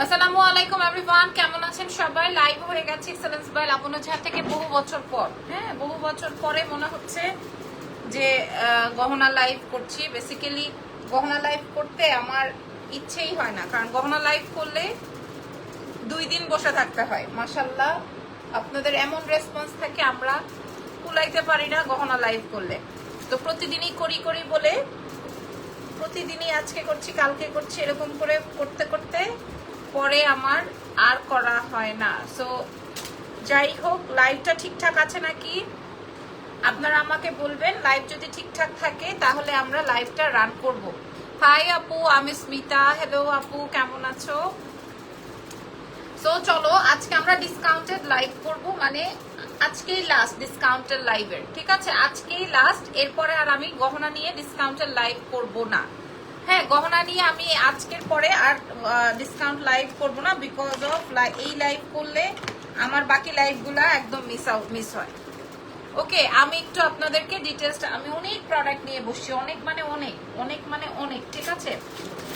আসসালামু আলাইকুম এভরিওয়ান, কেমন আছেন সবাই? লাইভ হয়ে গেছে এক্সেলেন্স বাই লাবণ্য ঝা থেকে বহু বছর পর। হ্যাঁ, বহু বছর পরে মনে হচ্ছে যে গহনা লাইভ করছি। বেসিক্যালি গহনা লাইভ করতে আমার ইচ্ছেই হয় না, কারণ গহনা লাইভ করলে 2 দিন বসে থাকতে হয়। মাশাল্লাহ, আপনাদের এমন রেসপন্স থাকে, আমরা কুলাইতে পারি না গহনা লাইভ করলে। তো প্রতিদিনই করি করি বলে প্রতিদিনই আজকে করছি, কালকে করছি, এরকম করে করতে করতে পরে আমার আর করা হয় না। সো যাই হোক, লাইভটা ঠিকঠাক আছে নাকি আপনারা আমাকে বলবেন। লাইভ যদি ঠিকঠাক থাকে তাহলে আমরা লাইভটা রান করব। হাই আপু, আমি স্মিতা। হ্যালো আপু, কেমন আছো? সো চলো, আজকে আমরা ডিসকাউন্টেড লাইভ করব, মানে আজকেই লাস্ট ডিসকাউন্টেড লাইভের। ঠিক আছে, আজকেই লাস্ট, এরপরে আর আমি গহনা নিয়ে ডিসকাউন্টেড লাইভ করব না। হ্যাঁ, গহনা নিয়ে আমি আজকের পরে আর ডিসকাউন্ট লাইভ করব না, বিকজ অফ এই লাইভ করলে আমার বাকি লাইভগুলা একদম মিস হয়। ওকে, আমি একটু আপনাদেরকে ডিটেলসটা, আমি অনেক প্রোডাক্ট নিয়ে বসছি, অনেক মানে অনেক, অনেক মানে অনেক। ঠিক আছে,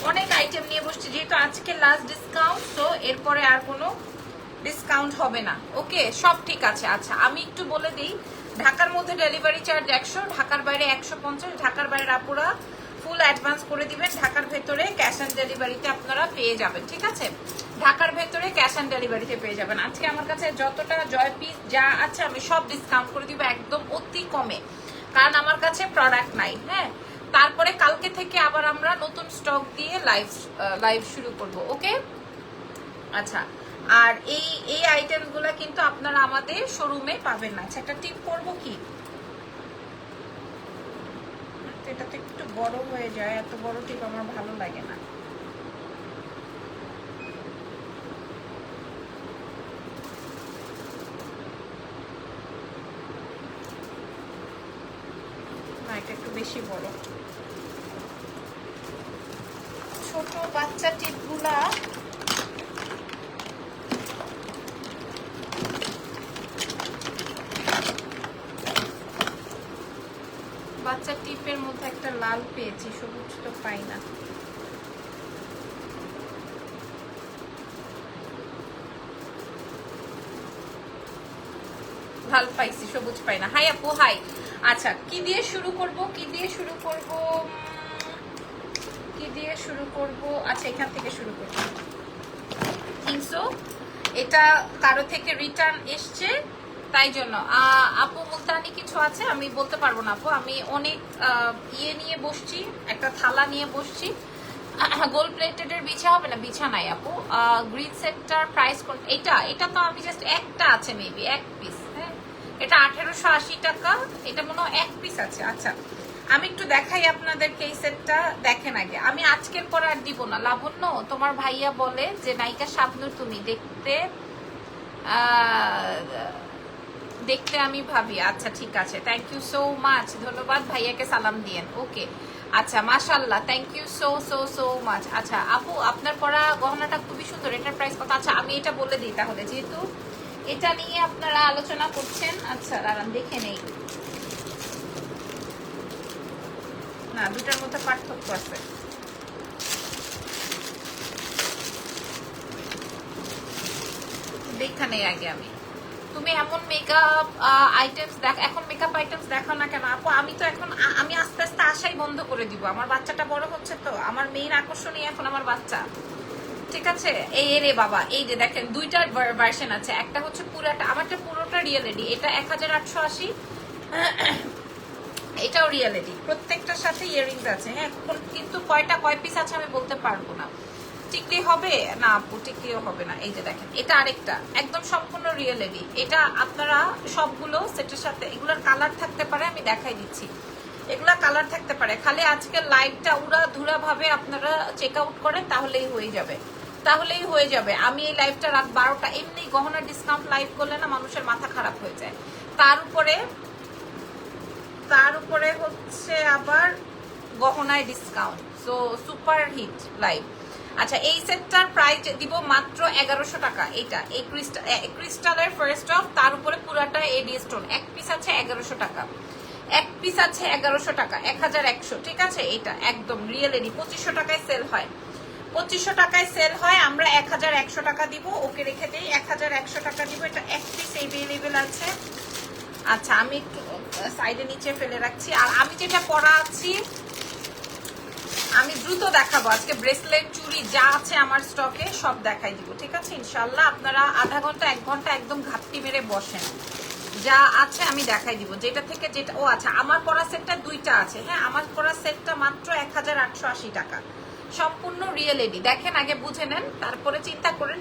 অনেক আইটেম নিয়ে বসছি, যেহেতু আজকে লাস্ট ডিসকাউন্ট, তো এরপরে আর কোনো ডিসকাউন্ট হবে না। ওকে, সব ঠিক আছে। আচ্ছা, আমি একটু বলে দিই, ঢাকার মধ্যে ডেলিভারি চার্জ 100, ঢাকার বাইরে 150। ঢাকার বাইরে আপুরা ফুল অ্যাডভান্স করে দিবেন, ঢাকার ভেতরে ক্যাশ অন ডেলিভারিতে আপনারা পেয়ে যাবেন। ঠিক আছে, ঢাকার ভেতরে ক্যাশ অন ডেলিভারিতে পেয়ে যাবেন। আজকে আমার কাছে যতটা জয় পিস যা আছে আমি সব ডিসকাউন্ট করে দিব একদম অতি কমে, কারণ আমার কাছে প্রোডাক্ট নাই। হ্যাঁ, তারপরে কালকে থেকে আবার আমরা নতুন স্টক দিয়ে লাইভ শুরু করব। ওকে, আচ্ছা। আর এই আইটেমগুলো কিন্তু আপনারা আমাদের শোরুমে পাবেন না। আচ্ছা, একটা টিপ করবো কি, এটা তো একটু বড় হয়ে যায়, এত বড় টিপ আমার ভালো লাগে না। না, এটা একটু বেশি বড়। ছোট বাচ্চা টিপগুলা বাচ্চা টিপের মধ্যে একটা লাল পেয়েছি, সবুজ তো পাই না। লাল পাইছি, সবুজ পাই না। হাই আপু, হাই। আচ্ছা, কি দিয়ে শুরু করব, কি দিয়ে শুরু করব, কি দিয়ে শুরু করব? আচ্ছা, এখান থেকে শুরু করব। থিংসো এটা কারো থেকে রিটার্ন এসছে, তাই জন্য। আপু মুলতানি কিছু আছে, আমি বলতে পারবো না আপু, আমি অনেক ইয়ে নিয়ে বসছি, একটা থালা নিয়ে বসছি। গোল্ড প্লেটেড এর বিছা হবে না, বিছা নাই আপু। গ্রিন সেটটার প্রাইস কোন? এটা তো আমি জাস্ট একটা আছে, মেবি এক পিস। হ্যাঁ, এটা 1880 টাকা, এটা মনে হয় এক পিস আছে। আচ্ছা, আমি একটু দেখাই আপনাদেরকে এই সেটটা, দেখেন আগে। আমি আজকের পর আর দিব না। লাবণ্য, তোমার ভাইয়া বলে যে নায়িকা শাবনূর তুমি দেখতে দেখতে আমি ভাবি। আচ্ছা, ঠিক আছে, থ্যাংক ইউ সো মাচ, ধন্যবাদ, ভাইয়াকে সালাম দিয়েন। ওকে, আচ্ছা, মাশাল্লাহ, thank you so so so much. আচ্ছা আপু, আপনার পরা গহনাটা খুবই সুন্দর, এটার প্রাইস কত? আচ্ছা, আমি এটা বলে দিই তাহলে, যেহেতু এটা নিয়ে আপনারা আলোচনা করছেন। আচ্ছা, দাঁড়ান দেখে নেই। না, দুটার মধ্যে পার্থক্য আছে। দেখা নেই আগে আমি। তুমি এমন মেকআপ আইটেমস দেখ, এখন মেকআপ আইটেমস দেখো না কেন আপু? আমি তো এখন আমি আস্তে আস্তে আশাই বন্ধ করে দিব, আমার বাচ্চাটা বড় হচ্ছে, তো আমার মেইন আকর্ষণই এখন আমার বাচ্চা। ঠিক আছে, এই রে বাবা, এই যে দেখেন দুইটা ভার্সন আছে, একটা হচ্ছে পুরাটা, আমারটা পুরোটা রিয়েলিটি, এটা 1880, এটাও রিয়েলিটি, প্রত্যেকটার সাথে ইয়ারিংস আছে। হ্যাঁ, কিন্তু কয় পিস আছে আমি বলতে পারবো না। টিকলি হবে না আপু, টিকলিও হবে না। এই যে দেখেন, এটা আরেকটা একদম সম্পূর্ণ রিয়েলিটি। এটা আপনারা সবগুলো সেটের সাথে, এগুলোর কালার থাকতে পারে, আমি দেখাই দিচ্ছি, এগুলা কালার থাকতে পারে। খালি আজকে লাইভটা উড়া ধুরা ভাবে আপনারা চেক আউট করেন, তাহলেই হয়ে যাবে, তাহলেই হয়ে যাবে। আমি এই লাইভটা রাত 12টা, এমনি গহনার ডিসকাউন্ট লাইভ করলে না মানুষের মাথা খারাপ হয়ে যায়। তার উপরে হচ্ছে আবার গহনায় discount, so super hit live. আচ্ছা, এই সেটটার প্রাইস দিব মাত্র 1100 টাকা। এই ক্রিস্টালের ফার্স্ট অফ, তার উপরে পুরাটা এডি স্টোন, এক পিস আছে 1100 টাকা, এক পিস আছে 1100 টাকা, 1100। ঠিক আছে, এটা একদম রিয়েল এডি, 2500 টাকায় সেল হয়। 2500 টাকায় সেল হয়, আমরা 1100 টাকা দিব। ওকে রেখে দেই, 1100 টাকা দিব। এটা এক পিস अवेलेबल আছে। আচ্ছা আমি একটু সাইডে নিচে ফেলে রাখছি। আর আমি যেটা পরা আছি আমি দ্রুত দেখাবো আজকে, ব্রেসলেট চুড়ি যা আছে আমার স্টকে সব দেখাই দিব, ঠিক আছে ইনশাল্লাহ। আপনারা আধা ঘন্টা 1 ঘন্টা একদম ঘাপটি মেরে বসেন, যা আছে আমি দেখাই দিব। যেটা থেকে যেটা, ও আচ্ছা আমার পরা সেটটা 2টা আছে। হ্যাঁ আমার পরা সেটটা মাত্র 1880 টাকা, সম্পূর্ণ রিয়েল এডি। দেখেন আগে বুঝে নেন, তারপরে চিন্তা করেন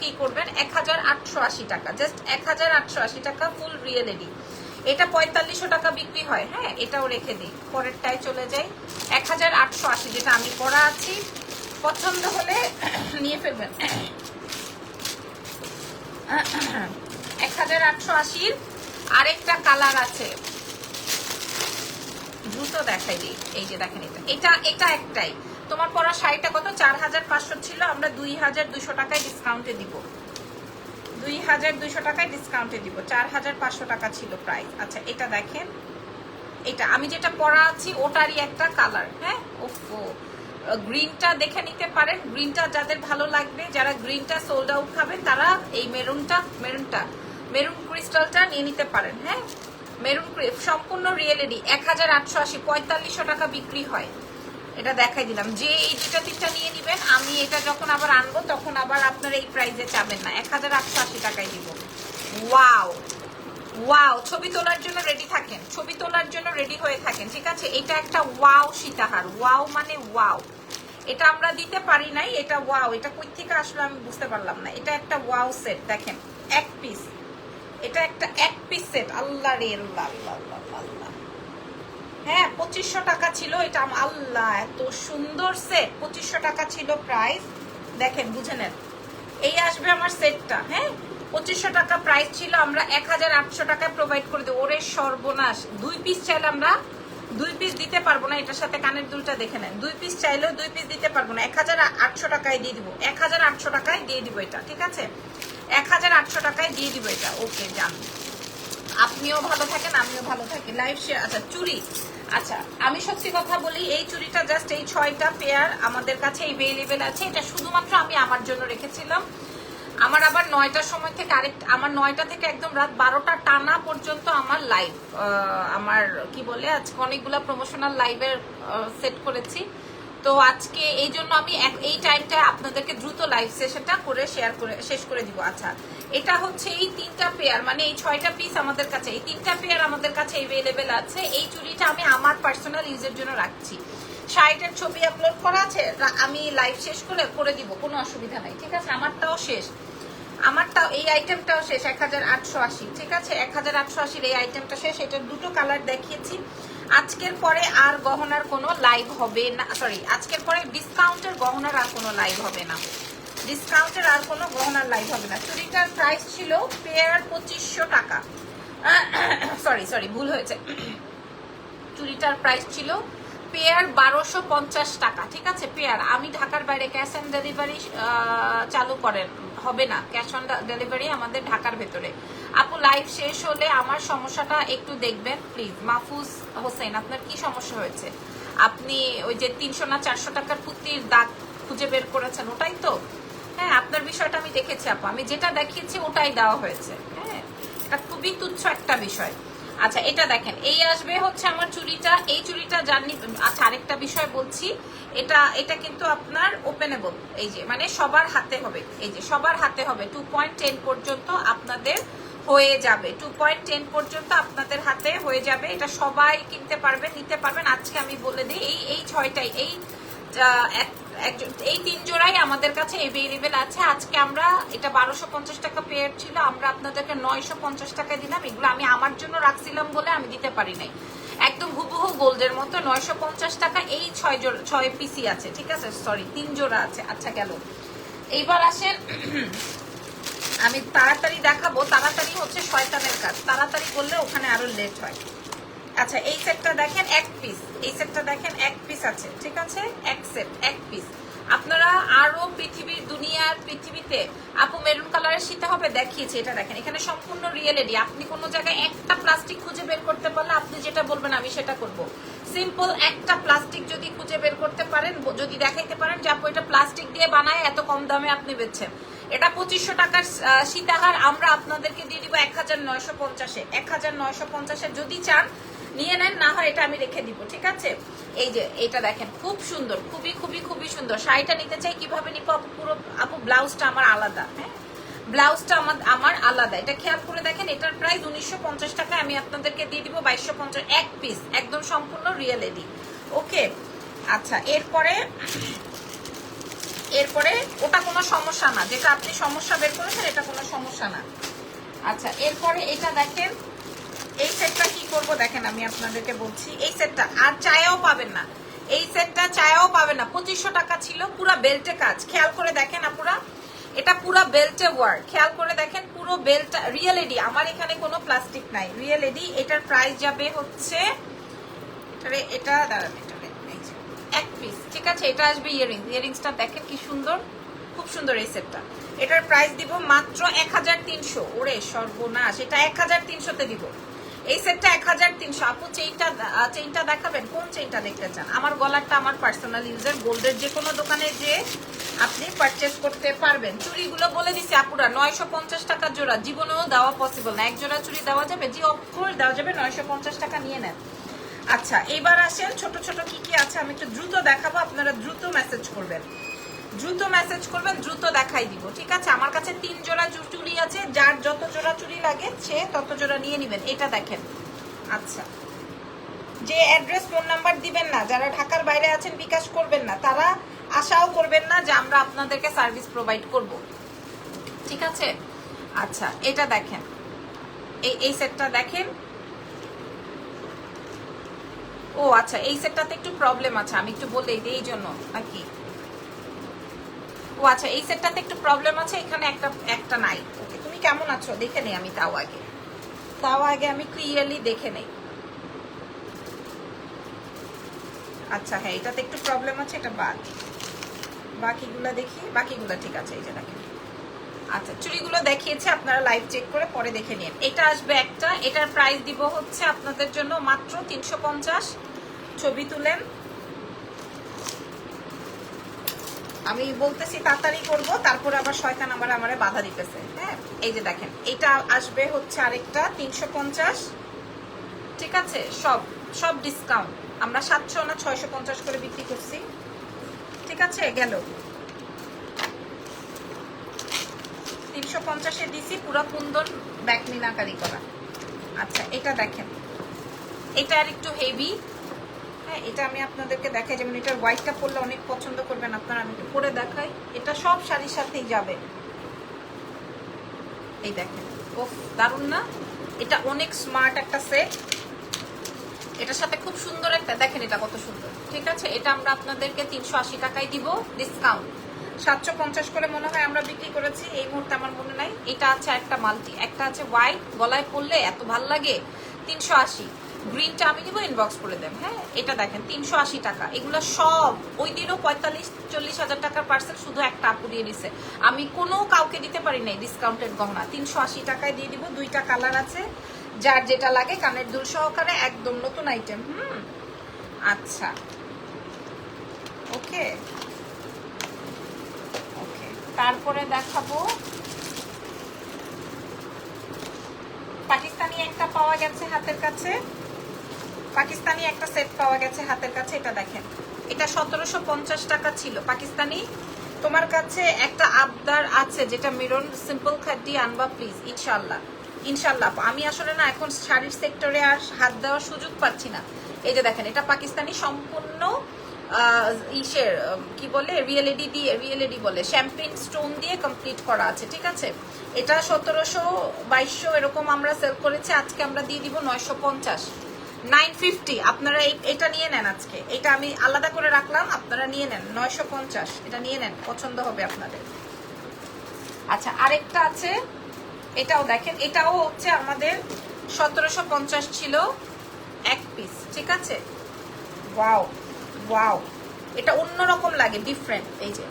কি করবেন। 1880 টাকা, জাস্ট 1880 টাকা, ফুল রিয়েল এডি। এটা 4500 টাকা বিক্রি হয়। হ্যাঁ এটাও রেখে দিই, পরেরটায় চলে যাই। 1880 যেটা আমি পরা আছি, পছন্দ হলে নিয়ে ফেলবেন। 1880 আরেকটা কালার আছে, দ্রুত দেখাই দিই। এই যে দেখেন এটা একটাই। তোমার পরা শাড়িটা কত? 4500 ছিল, আমরা 2200 টাকায় ডিসকাউন্টে দিব। 2200 টাকায় ডিসকাউন্টে দিব। 4500 টাকা ছিল প্রাইস। আচ্ছা এটা দেখেন, এটা আমি যেটা পরা আছি ওটারই একটা কালার। হ্যাঁ ওফো, গ্রিনটা দেখে নিতে পারেন। গ্রিনটা যাদের ভালো লাগবে, যারা গ্রিনটা সোল্ড আউট খাবেন তারা এই মেরুন ক্রিস্টালটা নিয়ে নিতে পারেন। হ্যাঁ মেরুন সম্পূর্ণ রিয়েল এডি। 1880, 4500 টাকা বিক্রি হয়। এটা দেখাই দিলাম। যে এই 2টা নিয়ে নিবেন, আমি এটা যখন আবার আনবো তখন আবার আপনার এই প্রাইসে চাবেন না, 1880 টাকায় দিব। ওয়াও ওয়াও, ছবি তোলার জন্য রেডি থাকেন, ছবি তোলার জন্য রেডি হয়ে থাকেন, ঠিক আছে। এটা একটা ওয়াও সীতাহার, ওয়াও মানে ওয়াও। এটা আমরা দিতে পারি নাই, এটা ওয়াও। এটা কই থেকে আসলে আমি বুঝতে পারলাম না। এটা একটা ওয়াও সেট, দেখেন এক পিস। এটা একটা এক পিস সেট। আল্লাহ রে আল্লাহ আল্লাহ আল্লাহ। হ্যাঁ 2500 টাকা ছিল এটা। আল্লাহ এত সুন্দর সেট, 2500 টাকা ছিল প্রাইস। দেখেন বুঝে নেন, এই আসবে আমার সেটটা। হ্যাঁ 2500 টাকা প্রাইস ছিল, আমরা 1800 টাকায় প্রোভাইড করে দেবো। ওরে সর্বনাশ, 2 পিস চাইলে আমরা 2 পিস দিতে পারবো না। এটার সাথে কানের দুলটা দেখে নেন, 2 পিস চাইলেও 2 পিস দিতে পারবো না। 1800 টাকায় দিয়ে দিব, 1800 টাকায় দিয়ে দিব এটা, ঠিক আছে 1800 টাকায় দিয়ে দিব এটা। ওকে যান, আপনিও ভালো থাকেন আমিও ভালো থাকি। Live share. আচ্ছা চুড়ি, আচ্ছা আমি সত্যি কথা বলি, এই চুড়িটা জাস্ট এই 6টা পেয়ার আমাদের কাছে अवेलेबल আছে। এটা শুধুমাত্র আমি আমার জন্য রেখেছিলাম। আমার আবার 9টার সময় থেকে আমার 9টা থেকে একদম রাত 12টা টানা পর্যন্ত আমার লাইভ, আমার কি বলে আজকে অনেকগুলো প্রমোশনাল লাইভের সেট করেছি। তো আজকে এই জন্য আমি এই টাইমটা আপনাদেরকে দ্রুত লাইভ সেশনটা করে শেষ করে দিব। আচ্ছা এটা হচ্ছে এই 3টা পেয়ার, মানে এই 6টা পিস আমাদের কাছে, এই 3টা পেয়ার আমাদের কাছে अवेलेबल আছে। এই চুড়িটা আমি আমার পার্সোনাল ইউজের জন্য রাখছি। শাড়িটার ছবি আপলোড করা আছে, আমি লাইভ শেষ করে দিব, কোনো অসুবিধা নাই, ঠিক আছে। আমারটাও শেষ, আমারটাও এই আইটেমটাও শেষ। 1880, ঠিক আছে 1880 এই আইটেমটা শেষ। এটার 2টো কালার দেখিয়েছি। আজকের পরে আর গহনার কোনো লাইভ হবে না, সরি আজকের পরে ডিসকাউন্টের গহনার আর কোনো লাইভ হবে না, ডিসকাউন্টের আর কোনো গহনার লাইভ হবে না। চুড়িটার প্রাইস ছিল পেয়ার 2500 টাকা, সরি ভুল হয়েছে। চুড়িটার প্রাইস ছিল পেয়ার 1250 টাকা, ঠিক আছে পেয়ার। আমি ঢাকার বাইরে ক্যাশ অন ডেলিভারি চালু করেন হবে না, ক্যাশ অন ডেলিভারি আমাদের ঢাকার ভেতরে। আপু লাইভ শেষ হলে আমার সমস্যাটা একটু দেখবেন প্লিজ। মাহফুজ হোসেন, আপনার কি সমস্যা হয়েছে? আপনি ওই যে 300 না 400 টাকার পুঁতির দাগ খুঁজে বের করেছেন, ওটাই তো? হ্যাঁ আপনার বিষয়টা আমি দেখেছি আপু, আমি যেটা দেখিয়েছি ওটাই দেওয়া হয়েছে। হ্যাঁ এটা খুবই তুচ্ছ একটা বিষয়। আচ্ছা এটা দেখেন, এই আসবে হচ্ছে আমার চুড়িটা। এই চুড়িটা জানি। আচ্ছা আরেকটা বিষয় বলছি, এটা কিন্তু আপনার ওপেনেবল, এই যে মানে সবার হাতে হবে, এই যে সবার হাতে হবে। 2.10 পর্যন্ত আপনাদের হয়ে যাবে, 2.10 পর্যন্ত আপনাদের হাতে হয়ে যাবে। এটা সবাই কিনতে পারবেন, নিতে পারবেন। আজকে আমি বলে দিই এই 6টাই, এই 3 জোড়াই আমাদের কাছে अवेलेबल আছে। আজকে আমরা এটা 1250 টাকা পেয়ার ছিল, আমরা আপনাদেরকে 950 টাকা দিলাম। এগুলো আমি আমার জন্য রাখছিলাম বলে আমি দিতে পারি নাই, একদম হুবহু গোল্ডের মতো 950 টাকা। এই 6 পিসি আছে, ঠিক আছে, সরি 3 জোড়া আছে। আচ্ছা গেল, এইবার আসেন আমি তাড়াতাড়ি দেখাবো। তাড়াতাড়ি হচ্ছে শয়তানের কাজ, তাড়াতাড়ি করলে ওখানে আরো লেট হয়। আচ্ছা এই সেটটা দেখেন এক পিস, এই সেটটা দেখেন এক পিস আছে, ঠিক আছে এক সেট এক পিস। আপনারা আরো পৃথিবীতে আপু মেরুন কালারের শীতে হবে দেখিয়েছি। এটা দেখেন, এখানে সম্পূর্ণ রিয়েল এডি। আপনি কোনো জায়গায় একটা প্লাস্টিক খুঁজে বের করতে পারলে আপনি যেটা বলবেন আমি সেটা করব। সিম্পল একটা প্লাস্টিক যদি খুঁজে বের করতে পারেন, যদি দেখাইতে পারেন যে আপু এটা প্লাস্টিক দিয়ে বানায় এত কম দামে আপনি বেচছেন। এটা 2500 টাকার সীতাহার আমরা আপনাদেরকে দিয়ে দিব 1950-এ। 1950-এ যদি চান নিয়ে নেন, না হয় এটা আমি রেখে দিব, ঠিক আছে? এই যে এটা দেখেন খুব সুন্দর, খুবই খুবই খুবই সুন্দর। শাড়িটা নিতে চাই কিভাবে নিব আপু? পুরো আপু ব্লাউজটা আমার আলাদা, হ্যাঁ ব্লাউজটা আমার আলাদা। এটা খেয়াল করে দেখেন, এটার প্রাইস 1950 টাকা, আমি আপনাদেরকে দিয়ে দিব 2250 এক পিস, একদম সম্পূর্ণ রিয়েল এডি। ওকে আচ্ছা, এরপরে ওটা কোনো সমস্যা না, যেটা আপনি সমস্যা বের করেছেন এটা কোনো সমস্যা না। আচ্ছা এরপরে এটা দেখেন, এই সেটটা কি করব দেখেন, আমি আপনাদেরকে বলছি এই সেটটা আর চায়াও পাবেন না, এই সেটটা চায়াও পাবেন না। 2500 টাকা ছিল, পুরা বেল্টে কাজ, খেয়াল করে দেখেন আপুরা, এটা পুরা বেল্টে ওয়ার্ক, খেয়াল করে দেখেন পুরো বেল্টটা রিয়েল এডি, আমার এখানে কোনো প্লাস্টিক নাই, রিয়েল এডি। এটার প্রাইস যাবে হচ্ছে এটা দাঁড়ান, এটা এক পিস, ঠিক আছে? এটা আসবে ইয়ারিংসটা দেখেন কি সুন্দর, খুব সুন্দর এই সেটটা। এটার প্রাইস দিব মাত্র 1300। ওরে সর্বনাশ, এটা 1300-তে দিব এই সেটটা 1300। আপু চেইনটা দেখাবেন, কোন চেইনটা দেখতে চান? আমার গলারটা আমার পার্সোনাল ইউজার, গোল্ডের যে কোনো দোকানে যে আপনি পারচেজ করতে পারবেন। চুড়িগুলো বলে দিছি আপুরা 950 টাকা জোড়া, জীবনেও দেওয়া পসিবল না। এক জোড়া চুড়ি দেওয়া যাবে? জি অফকোর্স দেওয়া যাবে, 950 টাকা নিয়ে নেন। আচ্ছা এবার আসেন ছোট ছোট কি কি আছে আমি একটু দ্রুত দেখাবো, আপনারা দ্রুত মেসেজ করবেন, দ্রুত দেখাই দিব, ঠিক আছে? আমার কাছে 3 জোড়া চুড়ি আছে, যার যত জোড়া চুড়ি লাগে সে তত জোড়া নিয়ে নেবেন। এটা দেখেন, আচ্ছা যে অ্যাড্রেস ফোন নাম্বার দিবেন না, যারা ঢাকার বাইরে আছেন বিকাশ করবেন না, তারা আশাও করবেন না যে আমরা আপনাদেরকে সার্ভিস প্রোভাইড করব, ঠিক আছে? আচ্ছা এটা দেখেন, এই সেটটা দেখেন। ও আচ্ছা এই সেটটাতে একটু প্রবলেম আছে, আমি একটু বলে দিই এই জন্য নাকি? ও আচ্ছা এই সেটটাতে একটু প্রবলেম আছে, এখানে একটা নাই। ওকে তুমি কেমন আছো দেখে নেই আমি, তাও আগে আমি ক্লিয়ারলি দেখে নেই। আচ্ছা হ্যাঁ এটাতে একটু প্রবলেম আছে, এটা বাকিগুলো দেখি, বাকিগুলো ঠিক আছে। এই যে দেখেন, আচ্ছা চুড়িগুলো দেখিয়েছে, আপনারা লাইভ চেক করে পরে দেখে নিন। এটা আসবে একটা, এটার প্রাইস দিব হচ্ছে আপনাদের জন্য মাত্র 350। ছবি তুলেন, আমি বলতেছি তাড়াতাড়ি করব, তারপরে আবার শয়তান আমারে বাধা দিতেছে। হ্যাঁ এই যে দেখেন, এটা আসবে হচ্ছে আরেকটা 350, ঠিক আছে? সব ডিসকাউন্ট, আমরা 700 না 650 করে বিক্রি করছি, ঠিক আছে? গেল 350-এ দিছি, পুরো কুন্দন ব্যাক মিনাকারি করা। আচ্ছা এটা দেখেন, এটা আর একটু হেভি, হ্যাঁ এটা আমি আপনাদেরকে দেখাই, যেমন এটার হোয়াইটটা পরলে অনেক পছন্দ করবেন আপনারা, আমি একটু পরে দেখাই। এটা সব শাড়ির সাথেই যাবে, এই দেখেন, ওফ দারুণ না? এটা অনেক স্মার্ট একটা সেট, এটার সাথে খুব সুন্দর একটা দেখেন, এটা কত সুন্দর, ঠিক আছে? এটা আমরা আপনাদেরকে 380 টাকায় দিব ডিসকাউন্ট। 750 করে মনে হয় আমরা বিক্রি করেছি, এই মুহূর্তে আমার মনে নাই। এটা আছে একটা মাল্টি, একটা আছে হোয়াইট, গলায় পরলে এত ভাল লাগে, 380। গ্রিনটা আমি দিব, ইনবক্স করে দেন। হ্যাঁ এটা দেখেন 380 টাকা, এগুলো সব ওই দিনও 45-40 হাজার টাকার পার্সেল শুধু একটা আপু দিয়ে দিছে, আমি কোনো কাউকে দিতে পারি নাই ডিসকাউন্টেড গহনা। 380 টাকায় দিয়ে দিব, 2টা কালার আছে, যার যেটা লাগে কানের দুল সহকারে, একদম নতুন আইটেম। আচ্ছা ওকে, তারপরে দেখাবো পাকিস্তানি একটা পাওয়া গেছে হাতের কাছে, পাকিস্তানি একটা সেট পাওয়া গেছে হাতের কাছে। এটা দেখেন, এটা 1750 টাকা ছিল পাকিস্তানি। তোমার কাছে একটা আবদার আছে, যেটা মেরুন সিম্পল খাদ্দি আনবা প্লিজ, ইনশাল্লাহ। আমি আসলে না এখন শাড়ির সেক্টরে আর হাত দেওয়ার সুযোগ পাচ্ছি না। এই যে দেখেন, এটা পাকিস্তানি সম্পূর্ণ ইসের কি বলে রিয়েলেডি বলে শ্যাম্পেন স্টোন দিয়ে কমপ্লিট করা আছে, ঠিক আছে? এটা 1700-2200 এরকম আমরা সেল করেছি, আজকে আমরা দিয়ে দিব 950, 950। আপনারা এটা নিয়ে নেন, আজকে এটা আমি আলাদা করে রাখলাম, আপনারা নিয়ে নেন 950, এটা নিয়ে নেন, পছন্দ হবে আপনাদের। আচ্ছা আরেকটা আছে, এটাও দেখেন, এটাও হচ্ছে আমাদের 1750 ছিল এক পিস, ঠিক আছে? ওয়াও এটা অন্যরকম লাগে, ডিফারেন্ট। এই যে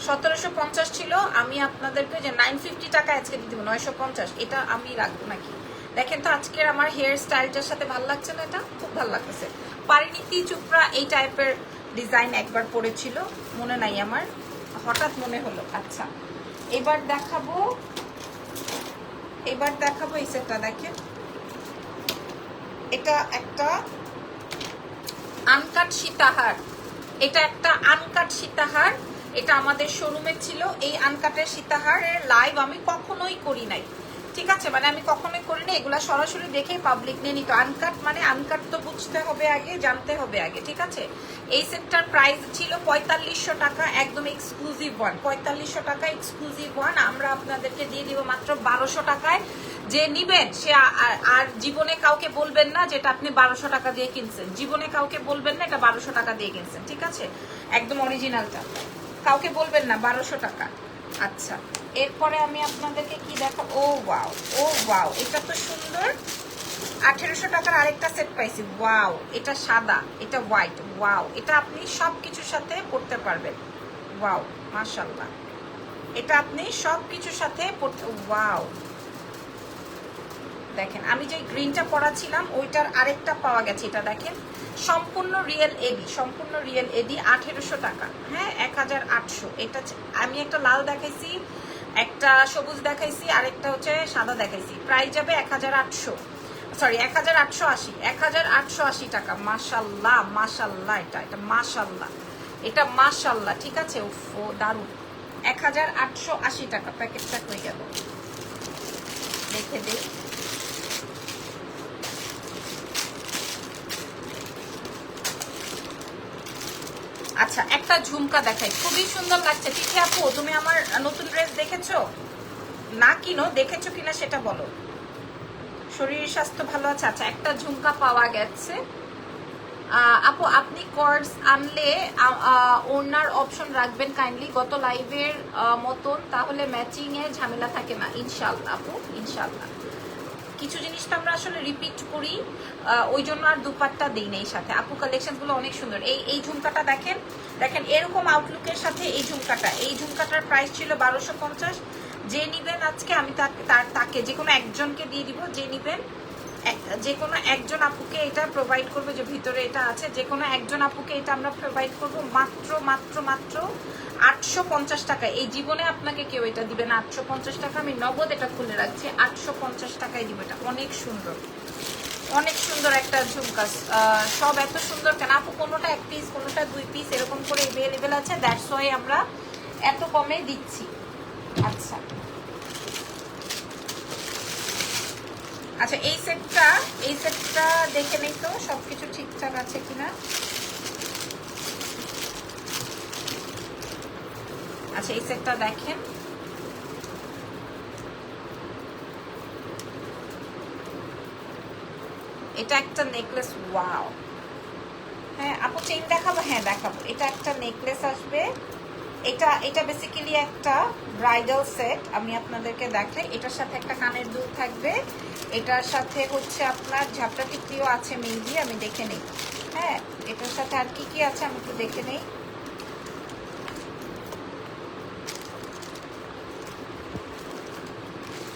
1750 ছিল, আমি আপনাদেরকে যে 950 টাকা আজকে দিয়ে দেবো 950। এটা আমি রাখবো নাকি? দেখেন তো আজকের আমার হেয়ার স্টাইলটার সাথে ভালো লাগছে না? এটা খুব ভালো লাগতেছে। পারিনীতি চোপড়া এই টাইপের ডিজাইন একবার পড়েছিল, মনে নাই আমার, হঠাৎ মনে হলো। আচ্ছা, এবার দেখাবো এই সেটটা দেখেন। এটা একটা আনকাট সীতাহার, এটা আমাদের শোরুমে ছিল। এই আনকাটের সীতাহারের লাইভ আমি কখনোই করি নাই, ঠিক আছে, মানে আমি কখনোই করি না, এগুলা সরাসরি দেখে পাবলিক নিয়ে নিত। আনকাট মানে আনকাট তো বুঝতে হবে আগে, জানতে হবে আগে, ঠিক আছে। এই সেটটার প্রাইস ছিল 4500 টাকা, একদম এক্সক্লুসিভ ওয়ান, 4500 টাকা এক্সক্লুসিভ ওয়ান। আমরা আপনাদেরকে দিয়ে দিব মাত্র 1200 টাকায়। যে নিবেন সে আর জীবনে কাউকে বলবেন না যেটা আপনি 1200 টাকা দিয়ে কিনছেন, জীবনে কাউকে বলবেন না এটা 1200 টাকা দিয়ে কিনছেন, ঠিক আছে, একদম অরিজিনালটা কাউকে বলবেন না, 1200 টাকা। আচ্ছা, এরপরে আমি আপনাদেরকে কি দেখাবো, ও ওয়াও, এটা তো সুন্দর। 1800 টাকার আরেকটা সেট পাইছি, ওয়াও, এটা সাদা, এটা হোয়াইট, ওয়াও, এটা আপনি সবকিছুর সাথে পরতে পারবেন, ওয়াও মাশাআল্লাহ, এটা আপনি সবকিছুর সাথে পরতে, ওয়াও। দেখেন আমি যে গ্রিনটা পরাছিলাম ওইটার আরেকটা পাওয়া গেছে, এটা দেখেন সম্পূর্ণ রিয়েল এডি 1800 টাকা, হ্যাঁ 1800। এটা আমি একটা লাল দেখাইছি, একটা সবুজ দেখাইছি, আরেকটা হচ্ছে সাদা দেখাইছি। প্রাইস যাবে 1880, সরি 1880 টাকা। মাশাল্লাহ, এটা মাশাল্লাহ, ঠিক আছে, ও দারুণ। 1880 টাকা প্যাকেটটা হয়ে গেল, দেখে দিই। আচ্ছা, একটা ঝুমকা দেখাই, খুবই সুন্দর লাগছে। তিথি আপু, তুমি আমার নতুন ড্রেস দেখেছো না, দেখেছো কিনা সেটা বলো। শরীর স্বাস্থ্য ভালো আছে? আচ্ছা, একটা ঝুমকা পাওয়া গেছে। আপু আপনি কর্ডস আনলে ওড়নার অপশন রাখবেন কাইন্ডলি, গত লাইভের মতন, তাহলে ম্যাচিং এ ঝামেলা থাকে না। ইনশাআল্লাহ আপু, ইনশাআল্লাহ। কিছু জিনিস তো আমরা আসলে রিপিট করি, ওই জন্য আর দুপাট্টা দিই না এই সাথে। আপু কালেকশনগুলো অনেক সুন্দর। এই ঝুমকাটা দেখেন, এরকম আউটলুকের সাথে এই ঝুমকাটার প্রাইস ছিল 1250। যে নিবেন আজকে আমি তাকে যে কোনো একজনকে দিয়ে দিব, যে নিবেন যে কোনো একজন আপুকে এটা প্রোভাইড করবো, যে ভিতরে এটা আছে, যে কোনো একজন আপুকে এটা আমরা প্রোভাইড করবো মাত্র 850 টাকা। এই জীবনে আপনাকে কেউ এটা দিবে না 850 টাকা, আমি নগদ এটা খুলে রাখছি, 850 টাকায় দিব। এটা অনেক সুন্দর একটা ঝুমকা। সব এত সুন্দর কেন আপু? কোনোটা 1 পিস, কোনোটা 2 পিস, এরকম করে এভেলেবেল আছে, দ্যাটস ওয়াই আমরা এত কমে দিচ্ছি। আচ্ছা এই সেটটা দেখে নেই তো সবকিছু ঠিকঠাক আছে কিনা। আচ্ছা, এই সেটটা দেখেন, এটা একটা নেকলেস, ওয়াও। হ্যাঁ আপু চেইন দেখাবো? হ্যাঁ দেখাবো। এটা একটা নেকলেস আসবে, এটা বেসিক্যালি একটা ব্রাইডাল সেট। আমি আপনাদেরকে দেখাই, এটার সাথে একটা কানের দুল থাকবে, এটার সাথে হচ্ছে আপনার ঝাপটা টিকলিও আছে মেবি, আমি দেখে নেই। হ্যাঁ, এটার সাথে আর কি আছে আমি একটু দেখে নেই।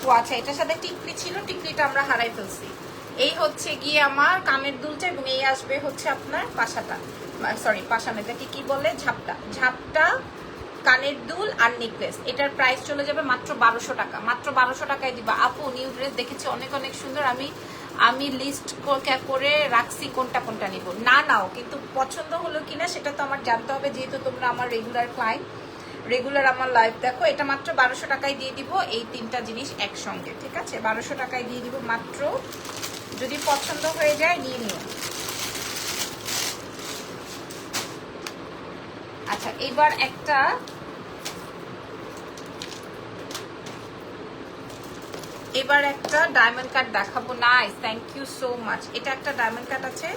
ও আচ্ছা, এটার সাথে টিকলি ছিল, টিকলিটা আমরা হারাই ফেলছি। এই হচ্ছে গিয়ে আমার কানের দুলটা, এবং এই আসবে হচ্ছে আপনার পাশাটা, সরি পাশা না, এটাকে কি বলে, ঝাপটা কানের দুল আর নেকলেস। এটার প্রাইস চলে যাবে মাত্র 1200 টাকা, মাত্র 1200 টাকায় দিবা। আপু নিউ ড্রেস দেখেছি, অনেক সুন্দর। আমি লিস্ট করে রাখছি কোনটা নিব। না নাও, কিন্তু পছন্দ হলো কিনা সেটা তো আমার জানতে হবে, যেহেতু তোমরা আমার রেগুলার ক্লায়েন্ট, রেগুলার আমার লাইভ দেখো। এটা মাত্র 1200 টাকায় দিয়ে দিব, এই 3টা জিনিস একসঙ্গে, ঠিক আছে, 1200 টাকায় দিয়ে দিব মাত্র। যদি পছন্দ হয়ে যায় নিয়ে নিও। আচ্ছা, এবার একটা ডায়মন্ড কাট দেখাবো। Nice, thank you so much. এটা একটা ডায়মন্ড কাট আছে,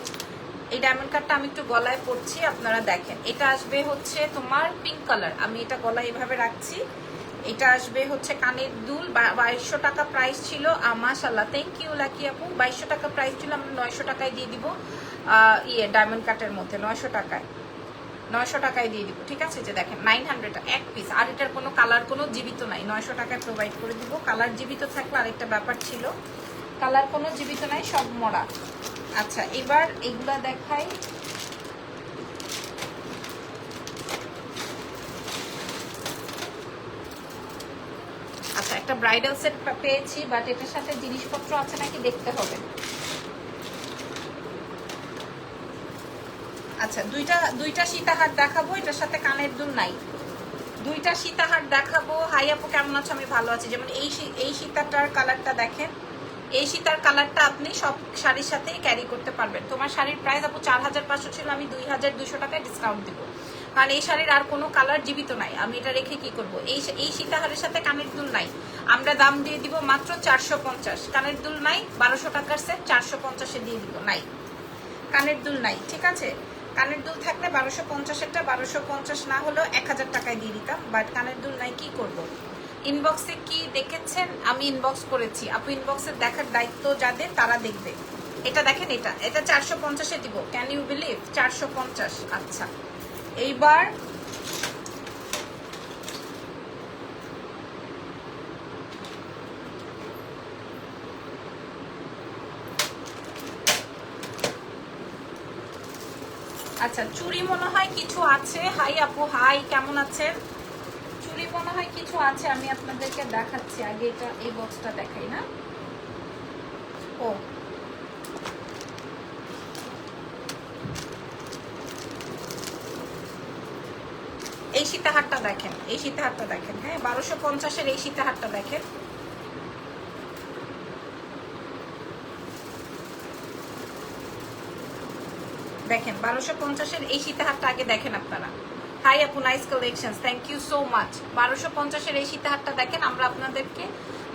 এই ডায়মন্ড কাটটা আমি একটু গলায় পরছি, আপনারা দেখেন। এটা আসবে হচ্ছে তোমার পিঙ্ক কালার, আমি এটা গলায় এভাবে রাখছি। এটা আসবে হচ্ছে কানের দুল, 2200 টাকা প্রাইস ছিল। মাশাআল্লাহ, থ্যাংক ইউ লাকি আপু। 2200 টাকা প্রাইস ছিল, আমরা 900 টাকায় দিয়ে দিব। ডায়মন্ড কাটের মধ্যে 900 টাকায় দিয়ে দিব, ঠিক আছে। যে দেখেন 900 এক পিস, আর এটার কোনো কালার কোনো জীবিত নাই, 900 টাকায় প্রোভাইড করে দিব। কালার জীবিত থাকলে আরেকটা ব্যাপার ছিল, কালার কোনো জীবিত নাই, সব মরা। আচ্ছা, এবার এগুলা দেখাই। একটা ব্রাইডাল সেট পেয়েছি, বাট এটার সাথে জিনিসপত্র আছে নাকি দেখতে হবে। আচ্ছা, দুইটা সীতাহার দেখাবো, এটার সাথে কানের দুল নাই। দুইটা সীতাহার দেখাবো। হাই আপু কেমন আছো? আমি ভালো আছি। যেমন এই সীতাটার কালারটা দেখেন, এই সীতার কালারটা আপনি সব শাড়ির সাথে ক্যারি করতে পারবেন। তোমার শাড়ির প্রাইস আপু 4500 ছিল, আমি 2200 টাকায় ডিসকাউন্ট দিব, কারণ এই শাড়ির আর কোনো কালার জীবিত নাই। আমি এটা রেখে কি করব? এই সীতাহারের সাথে কানের দুল নাই, আমরা দাম দিয়ে দিব মাত্র 450। কানের দুল নাই, 1200 টাকার সেট 450-এ দিয়ে দিব। নাই, কানের দুল নাই, ঠিক আছে? কানের দুল থাকলে 1250-এরটা 1250 না হলেও 1000 টাকায় দিয়ে দিতাম, বাট কানের দুল নাই, কি করব? ইনবক্সে কি দেখেছেন? আমি ইনবক্স করেছি আপু, ইনবক্সে দেখার দায়িত্ব যাদের তারা দেখবে। এটা দেখেন, এটা 450-এ দিব। Can you believe? 450। আচ্ছা, এইবার আচ্ছা, চুড়ি মনে হয় কিছু আছে। হাই আপু, হাই, কেমন আছেন? চুড়ি মনে হয় কিছু আছে, আমি আপনাদেরকে দেখাচ্ছি। আগে এটা এই বক্সটা দেখাই না। ও, এই সীতাহারটা দেখেন, এই সীতাহারটা দেখেন। হ্যাঁ, 1250-এর এই সীতাহারটা দেখেন। দেখেন 1250-এর এই সীতাহারটা আগে দেখেন আপনারা। হাই আপু, nice collections, thank you so much. 1250-এর এই সীতাহারটা দেখেন, আমরা আপনাদেরকে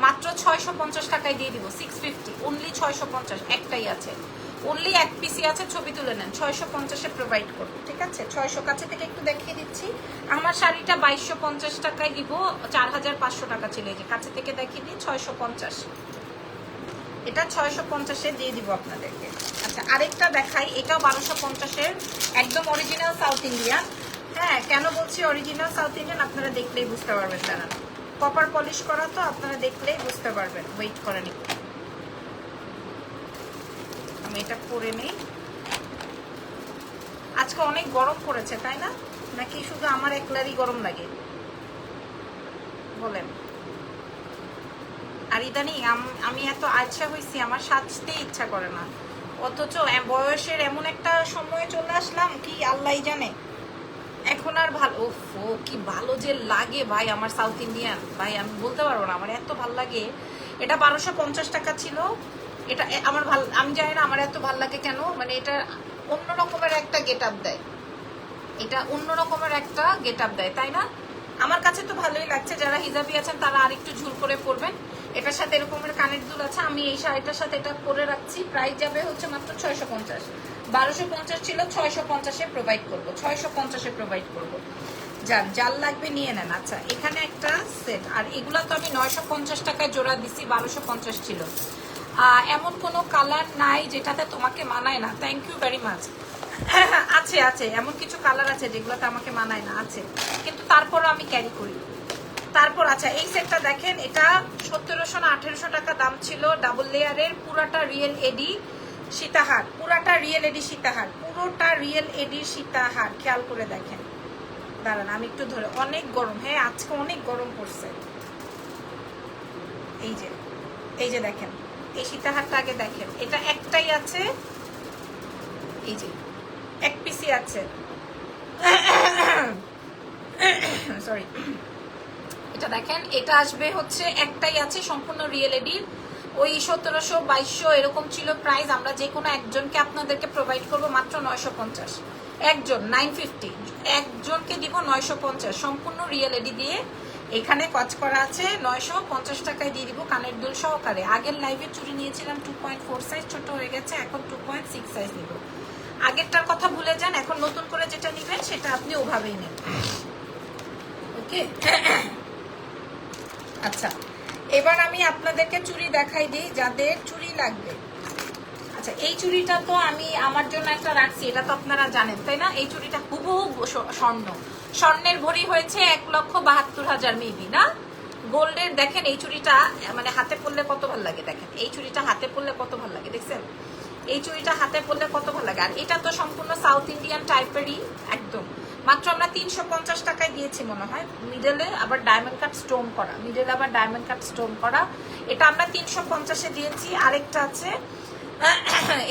মাত্র 650 টাকায় দিয়ে দিব। 650, অনলি 650। একটাই আছে, অনলি এক পিসি আছে, ছবি তুলে নেন। 650-এ প্রোভাইড করবো, ঠিক আছে? 600 কাছে থেকে একটু দেখিয়ে দিচ্ছি। আমার শাড়িটা 2250 টাকায় দিব, 4500 টাকা ছিল। এই যে কাছে থেকে দেখিয়ে দিই, 650। এটা 650-এ দিয়ে দিব আপনাদেরকে। আচ্ছা, আরেকটা দেখাই, এটাও 1250-এর, একদম অরিজিনাল সাউথ ইন্ডিয়ান। হ্যাঁ, কেন বলছি অরিজিনাল সাউথ ইন্ডিয়ান? আপনারা দেখলেই বুঝতে পারবেন। দাঁড়ান, কপার পলিশ করা তো, আপনারা দেখলেই বুঝতে পারবেন। ওয়েট করেন একটু, আমি এটা পরে নেই। আজকে অনেক গরম পড়েছে, তাই না? নাকি শুধু আমার একলারই গরম লাগে বলেন? আর ইদানিং আমি এত আচ্ছা হয়েছি, আমার সাজতে ইচ্ছা করে না, অথচ বয়সের এমন একটা সময়ে চলে আসলাম, কি আল্লাহই জানে। এখন আর ভালো, ওফো কি ভালো যে লাগে ভাই আমার সাউথ ইন্ডিয়ান। ভাই আমি বলতে পারবো না, আমার এত ভাল লাগে। এটা 1250 টাকা ছিল। এটা আমার ভাল, আমি জানি না আমার এত ভাল লাগে কেন। মানে এটা অন্য রকমের একটা গেট আপ দেয়, এটা অন্য রকমের একটা গেট আপ দেয়, তাই না? আমার কাছে তো ভালোই লাগছে। যারা হিজাবি আছেন তারা আরেকটু ঝুল করে পরবেন। এটার সাথে এরকমের কানের দুল আছে। আমি এই শাড়িটার সাথে এটা পরে রাখছি। প্রাইস যাবে হচ্ছে মাত্র 650। 1250 ছিল, 650-এ প্রোভাইড করবো। 650-এ প্রোভাইড করবো। যার লাগবে নিয়ে নেন। আচ্ছা, এখানে একটা সেট, আর এগুলা তো আমি 950 টাকায় জোড়া দিছি, 1250 ছিল। এমন কোনো কালার নাই যেটাতে তোমাকে মানায় না। Thank you very much. আছে আছে, এমন কিছু কালার আছে যেগুলোতে আমাকে মানায় না, আছে, কিন্তু তারপরও আমি ক্যারি করি। তারপর আচ্ছা, এই সেটটা দেখেন, এটা 1700 না 1800 টাকা দাম ছিল। ডাবল লেয়ারের, পুরাটা রিয়েল এডি সীতাহার, পুরাটা রিয়েল এডি সীতাহার, পুরোটা রিয়েল এডি সীতাহার। খেয়াল করে দেখেন। দাঁড়ান আমি একটু ধরে, অনেক গরম। হ্যাঁ, আজকে অনেক গরম পড়ছে। এই যে দেখেন, এই সীতাহারটা আগে দেখেন। এটা একটাই আছে, এই যে এক পিসি আছে। সরি, এটা দেখেন, এটা আসবে হচ্ছে একটাই আছে, সম্পূর্ণ রিয়েল এডির। ওই 1700 2200 এরকম ছিল প্রাইস। আমরা যে কোনো একজনকে আপনাদেরকে প্রোভাইড করব মাত্র 950। একজন 950, একজনকে দিব 950, সম্পূর্ণ রিয়েল এডি দিয়ে। এখানে কাজ করা আছে, 950 টাকায় দিয়ে দিব কানের দুল সহকারে। আগের লাইভে চুড়ি নিয়েছিলাম 2.4 সাইজ, ছোট হয়ে গেছে, এখন 2.6 সাইজ নিব। আগেরটার কথা ভুলে যান, এখন নতুন করে যেটা নিবেন সেটা আপনি ওভাবেই নেন। ওকে, আচ্ছা, এবার আমি আপনাদেরকে চুড়ি দেখাই দিই যাদের চুড়ি লাগবে। আচ্ছা, এই চুড়িটা তো আমি আমার জন্য একটা রাখছি, এটা তো আপনারা জানেন, তাই না? এই চুড়িটা হুবহু স্বর্ণের ভরি হয়েছে 1,72,000 মেবি, না গোল্ডের। দেখেন এই চুড়িটা মানে হাতে পরলে কত ভালো লাগে। দেখেন এই চুড়িটা হাতে পরলে কত ভালো লাগে, দেখছেন? এই চুড়িটা হাতে পরলে কত ভালো লাগে। আর এটা তো সম্পূর্ণ সাউথ ইন্ডিয়ান টাইপেরই একদম। মাত্র আমরা 350 টাকায় দিয়েছি মনে হয়। মিডলে আবার ডায়মন্ড কাট স্টোন করা, মিডলে আবার ডায়মন্ড কাট স্টোন করা, এটা আমরা 350-এ দিয়েছি। আরেকটা আছে,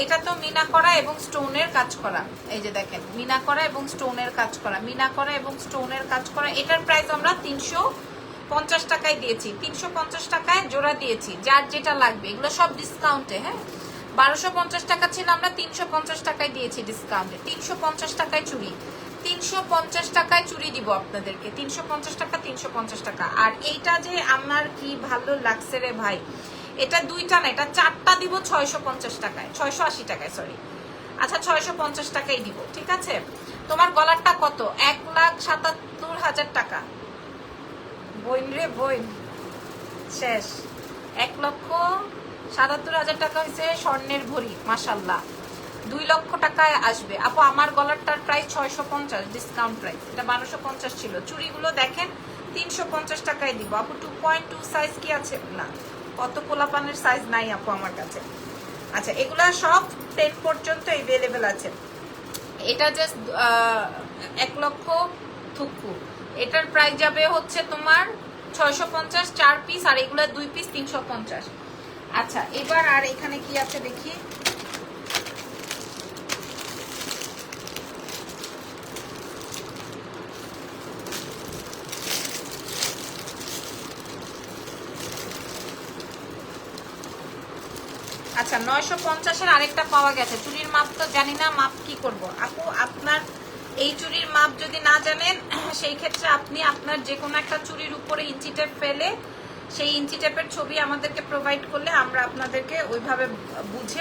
এটা তো মিনা করা এবং স্টোনের কাজ করা। এই যে দেখেন, মিনা করা এবং স্টোনের কাজ করা, মিনা করা এবং স্টোনের কাজ করা। এটার প্রাইস আমরা 350 টাকায় দিয়েছি, 350 টাকায় জোড়া দিয়েছি। যার যেটা লাগবে, এগুলো সব ডিসকাউন্টে। হ্যাঁ, 1250 টাকা ছিল, আমরা 350 টাকায় দিয়েছি ডিসকাউন্টে। 350 টাকায় চুড়ি, 350 টাকায় চুড়ি দিব আপনাদেরকে, 350 টাকা, 350 টাকা। আর এইটা যে আমার কি ভালো লাগছে রে ভাই, এটা দুইটা না, এটা চারটা দিব 650 টাকায়, 680 টাকায়, সরি। আচ্ছা 650 টাকাই দিব, ঠিক আছে। তোমার গলারটা কত? 1,77,000 টাকা। বইন রে বইন, শেষ। 1,77,000 টাকা হয়েছে স্বর্ণের ভরি, মাশাল্লাহ। 2 লক্ষ টাকায় আসবে আপু। আমার গলারটার প্রাইস 650, ডিসকাউন্ট প্রাইস। এটা 1250 ছিল। চুড়িগুলো দেখেন 350 টাকায় দিব আপু। 2.2 সাইজ কি আছে? না, কত পোলাপানের সাইজ নাই আপু আমার কাছে। আচ্ছা, এগুলা সব 10 পর্যন্ত এভেলেবেল আছে। এটা জাস্ট 1 লক্ষ থুকু। এটার প্রাইস যাবে হচ্ছে তোমার 650, 4 পিস, আর এগুলা 2 পিস 350। আচ্ছা, এবার আর এখানে কি আছে দেখি। আচ্ছা, 950-এর আরেকটা পাওয়া গেছে। চুড়ির মাপ তো জানি না, মাপ কি করব আপু? আপনার এই চুড়ির মাপ যদি না জানেন, সেই ক্ষেত্রে আপনি আপনার যে কোনো একটা চুড়ির উপরে ইঞ্চি টেপ ফেলে সেই ইঞ্চি টেপের ছবি আমাদেরকে প্রোভাইড করলে আমরা আপনাদেরকে ওইভাবে বুঝে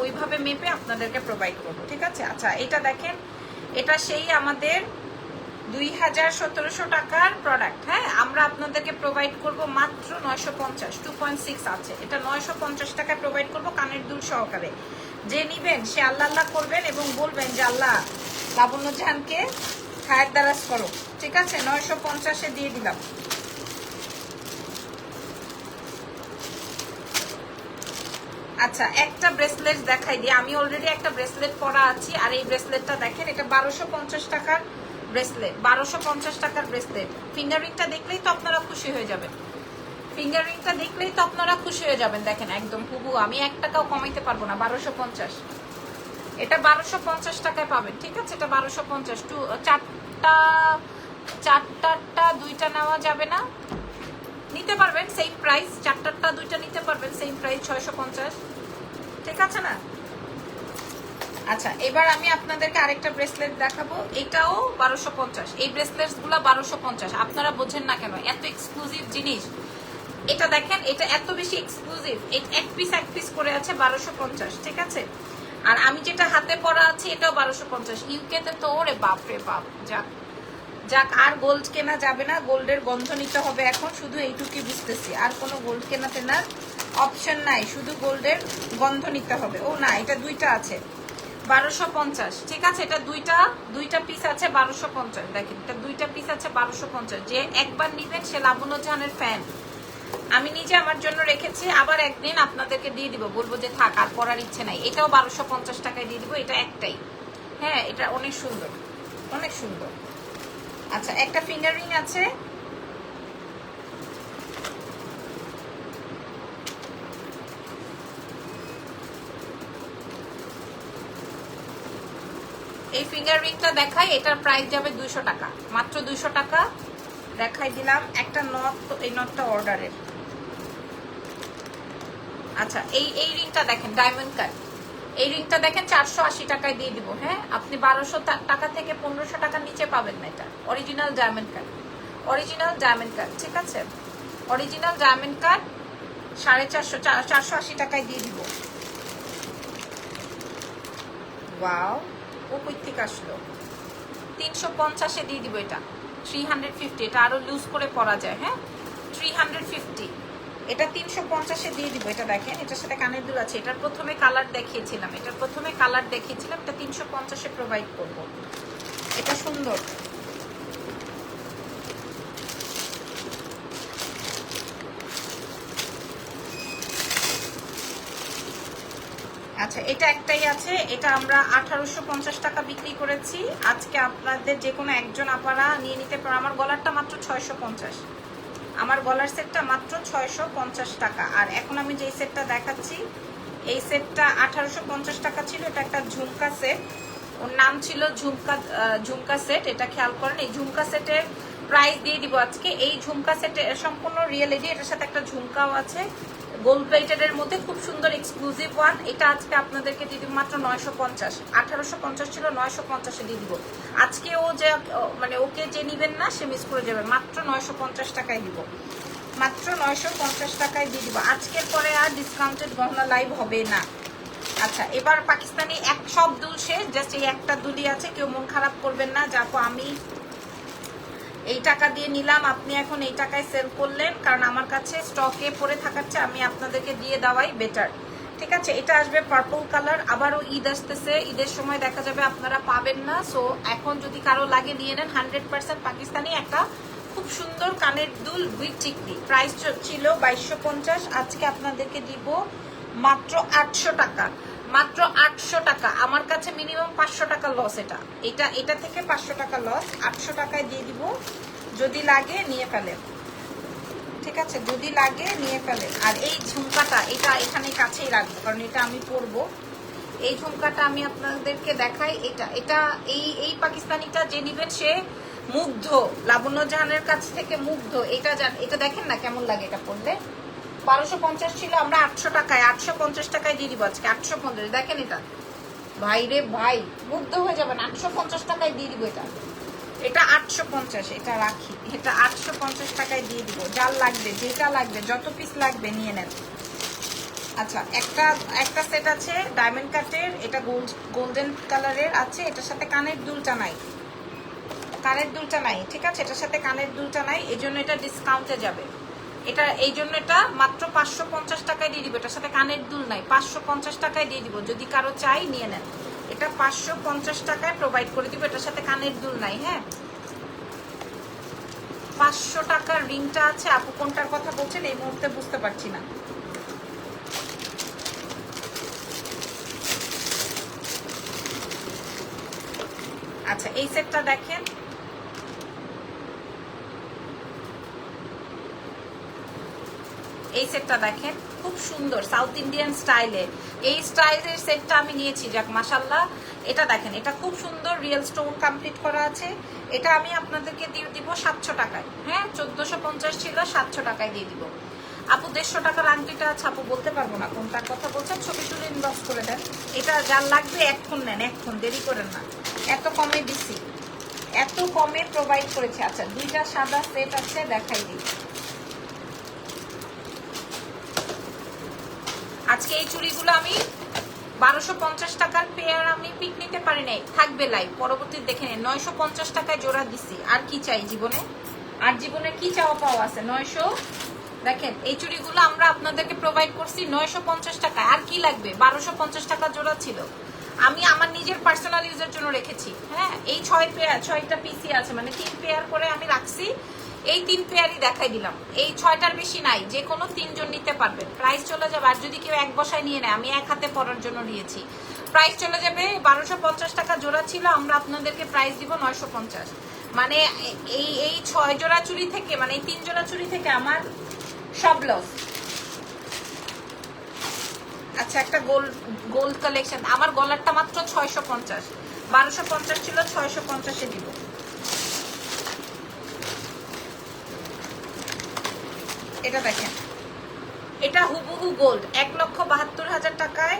ওইভাবে মেপে আপনাদেরকে প্রোভাইড করব, ঠিক আছে। আচ্ছা, এটা দেখেন, এটা সেই আমাদের 2,1700 টাকার প্রোডাক্ট। হ্যাঁ, আমরা আপনাদেরকে প্রোভাইড করব মাত্র 950, 2.6 আছে। এটা 950 টাকায় প্রোভাইড করব কানের দুল সহকারে। যে নিবেন সে আল্লাহ আল্লাহ করবেন এবং বলবেন যে আল্লাহ লাবণ্য জাহানকে হায়াত দারাজ করো, ঠিক আছে। 950-এ দিয়ে দিলাম। আচ্ছা, একটা ব্রেসলেট দেখাই দিই। আমি অলরেডি একটা ব্রেসলেট পরা আছি, আর এই ব্রেসলেটটা দেখেন, এটা 1250 টাকার ব্রেসলেট, 1250 টাকার ব্রেসলেট। ফিঙ্গারিংটা দেখলেই তো আপনারা খুশি হয়ে যাবেন, ফিঙ্গারিংটা দেখলেই তো আপনারা খুশি হয়ে যাবেন। দেখেন একদম হুবহু, আমি 1 টাকাও কমাইতে পারবো না। 1250, এটা 1250 টাকায় পাবেন, ঠিক আছে। এটা 1250। চারটা 2টা নেওয়া যাবে না? নিতে পারবেন, সেম প্রাইস। 4টা 2টা নিতে পারবেন, সেম প্রাইস 650, ঠিক আছে না? আচ্ছা, এবার আমি আপনাদেরকে আরেকটা ব্রেসলেট দেখাবো। এটাও 1250। এই ব্রেসলেটস গুলা 1250। আপনারা বোঝেন না কেন, এত এক্সক্লুসিভ জিনিস। এটা দেখেন, এটা এত বেশি এক্সক্লুসিভ। এক পিস করে আছে 1250, ঠিক আছে। আর আমি যেটা হাতে পরা আছে এটাও 1250। ইউকেতে তো ওরে বাপ রে বাপ, যাক যাক, আর গোল্ড কেনা যাবে না। গোল্ডের গন্ধ নিতে হবে এখন, শুধু এইটুকুই বুঝতেছি। আর কোনো গোল্ড কেনা টেনার অপশন নাই, শুধু গোল্ডের গন্ধ নিতে হবে। ও না, এটা 2টা আছে 1250, ঠিক আছে। এটা দুইটা পিস আছে 1250। দেখেন, এটা 2টা পিস আছে 1250। যে একবার নিবেন সে লাবণ্য জাহানের ফ্যান। আমি নিজে আমার জন্য রেখেছি, আবার একদিন আপনাদেরকে দিয়ে দিব, বলবো যে থাক, আর পরার ইচ্ছে নাই। এটাও 1250 টাকায় দিয়ে দিব। এটা একটাই, হ্যাঁ, এটা অনেক সুন্দর, অনেক সুন্দর। আচ্ছা, একটা ফিঙ্গার রিং আছে, এই ফিঙ্গার রিংটা দেখাই। এটার প্রাইস যাবে 200 টাকা, মাত্র 200 টাকা দেখাই দিলাম। একটা নট, এই নটটা অর্ডারের। আচ্ছা, এই রিংটা দেখেন, ডায়মন্ড কাট। এই রিংটা দেখেন 480 টাকায় দিয়ে দিব। হ্যাঁ, আপনি 1200 টাকা থেকে 1500 টাকার নিচে পাবেন না। এটা original diamond cut, original diamond cut, ঠিক আছে। অরিজিনাল ডায়মন্ড কাট 450, 480 টাকায় দিয়ে দিব। ওয়াও, ও কই থেকে আসলো? 350-এ দিয়ে দিব। এটা 350। এটা আরো লুজ করে পরা যায়। হ্যাঁ, 350। এটা 350-এ দিয়ে দিব। এটা দেখেন, এটার সাথে কানের দুল আছে। এটার প্রথমে কালার দেখিয়েছিলাম, এটা 350-এ প্রোভাইড করব। এটা সুন্দর। আচ্ছা, আচ্ছা, এটা একটাই আছে, এটা আমরা 1850 টাকা বিক্রি করেছি। আজকে আপনাদের যে কোনো একজন আপারা নিয়ে নিতে পারে। আমার গলারটা মাত্র 650, আমার গলার সেটটা মাত্র 650 টাকা। আর এখন আমি যে সেটটা দেখাচ্ছি, এই সেটটা 1850 টাকা ছিল। এটা একটা ঝুমকা সেট, ওর নাম ছিল ঝুমকা সেট। এটা খেয়াল করেন, এই ঝুমকা সেটের প্রাইস দিয়ে দিব আজকে। এই ঝুমকা সেটের সম্পূর্ণ রিয়েল এডি, এটার সাথে একটা ঝুমকাও আছে গোল্ড প্লেটেড এর মধ্যে, খুব সুন্দর এক্সক্লুসিভ ওয়ান। এটা আজকে আপনাদেরকে দিয়ে দিব মাত্র 950। 1850 ছিল, 950 এ দিয়ে দিব আজকে। ও যে মানে ওকে যে নিবেন না সে মিস করে যাবে, মাত্র 950 টাকায় দিব, মাত্র 950 টাকায় দিয়ে দিব। আজকের পরে আর ডিসকাউন্টেড গহনা লাইভ হবে না। আচ্ছা, এবার পাকিস্তানি এক সব দুল শেষ, জাস্ট এই একটা দুলি আছে, কেউ মন খারাপ করবেন না। যাবো আমি এই টাকা দিয়ে নিলাম, আপনি এখন এই টাকায় সেল করলেন, কারণ আমার কাছে স্টকে পড়ে থাকাচ্ছে, আমি আপনাদেরকে দিয়ে দেওয়াই বেটার। ঠিক আছে, এটা আসবে পার্পল কালার। আবারও ঈদ আসতেছে, ঈদের সময় দেখা যাবে আপনারা পাবেন না। সো এখন যদি কারো লাগে নিয়ে নেন। 100% পাকিস্তানি একটা খুব সুন্দর কানের দুল উইথ চিকনি। প্রাইস ছিল 2250, আজকে আপনাদেরকে দিব মাত্র 800 টাকা, মাত্র 800 টাকা। আমার কাছে মিনিমাম 500 টাকা লস। এটা থেকে 500 টাকা লস, 800 টাকায় দিয়ে দিব। যদি লাগে নিয়ে ফেলেন, ঠিক আছে, যদি লাগে নিয়ে ফেলেন। আর এই ঝুমকাটা, এটা এখানে কাছেই রাখবো, কারণ এটা আমি পরবো। এই ঝুমকাটা আমি আপনাদেরকে দেখাই। এটা এই পাকিস্তানিটা যে নিবেন সে মুগ্ধ, লাবণ্য জাহানের কাছ থেকে মুগ্ধ। এটা দেখেন না কেমন লাগে এটা পরলে। 1250 ছিল, আমরা 800 টাকায় 850 টাকায় দিয়ে দিব আজকে। 850 দেখেন, এটা ভাই রে ভাই, মুগ্ধ হয়ে যাবেন। 850 টাকায় দিয়ে দিব এটা 850, এটা রাখি। এটা 850 টাকায় দিয়ে দিব। যার লাগবে, যেটা লাগবে, যত পিস লাগবে নিয়ে নেন। আচ্ছা, একটা সেট আছে ডায়মন্ড কাটের, এটা গোল্ডেন কালারের আছে। এটার সাথে কানের দুলটা নাই, ঠিক আছে, এটার সাথে কানের দুলটা নাই, এই জন্য এটা ডিসকাউন্টে যাবে। এটা এই জন্য এটা মাত্র 550 টাকায় দিয়ে দিব। এটার সাথে কানের দুল নাই, 550 টাকায় দিয়ে দিব। যদি কারো চাই নিয়ে নেন। এটা 550 টাকায় প্রোভাইড করে দিব, এটার সাথে কানের দুল নাই। হ্যাঁ, 500 টাকার রিংটা আছে। আপু কোনটার কথা বলছেন এই মুহূর্তে বুঝতে পারছি না। আচ্ছা, এই সেটটা দেখেন, এই সেটটা দেখেন, খুব সুন্দর সাউথ ইন্ডিয়ান স্টাইলে। এই স্টাইলের সেটটা আমি নিয়েছি, যাক মাশাল্লাহ। এটা দেখেন, এটা খুব সুন্দর রিয়েল স্টোন কমপ্লিট করা আছে। এটা আমি আপনাদেরকে দিয়ে দিব 700 টাকায়। হ্যাঁ, 1450 ছিল, 700 টাকায় দিয়ে দিব। আপু 150 টাকার আংটিটা আছে, আপু বলতে পারবো না কোনটার কথা বলছেন, ছবি তুলে ইনবক্স করে দেন। এটা যার লাগবে এখন নেন, এখন দেরি করেন না। এত কমে দিছি, এত কমে প্রোভাইড করেছে। আচ্ছা, দুইটা সাদা সেট আছে, দেখাই দিই। আজকে এই চুড়িগুলো আমি 1250 টাকার পেয়ার আমি পিক নিতে পারি নাই, থাকবে লাইভ পরবর্তী দেখে নেন। 950 টাকায় জোড়া দিছি। আর কি চাই জীবনে, আর জীবনে কি চাওয়া পাওয়া আছে। 900, দেখেন এই চুড়িগুলো আমরা আপনাদেরকে প্রোভাইড করছি 950 টাকায়। আর কি লাগবে, 1250 টাকা জোড়া ছিল। আমি আমার নিজের পার্সোনাল ইউজের জন্য রেখেছি। হ্যাঁ, এই 6টা পিসি আছে, মানে 3 পেয়ার করে আমি রাখছি। এই 3 পেয়ারই দেখাই দিলাম, এই 6টার বেশি নাই, যে কোনো 3 জন নিতে পারবেন। প্রাইস চলে যাবে, আর যদি কেউ এক বসায় নিয়ে নেয়, আমি এক হাতে পরার জন্য নিয়েছি, প্রাইস চলে যাবে। 1250 টাকা জোড়া ছিল, আমরা আপনাদেরকে প্রাইস দিব 950। মানে এই 6 জোড়া চুড়ি থেকে, মানে এই 3 জোড়া চুড়ি থেকে আমার সব লস। আচ্ছা, একটা গোল্ড কালেকশন, আমার গলারটা মাত্র 650, 1250 ছিল, 650-এ দিব। এটা দেখেন, এটা হুবহু গোল্ড, 1,72,000 টাকায়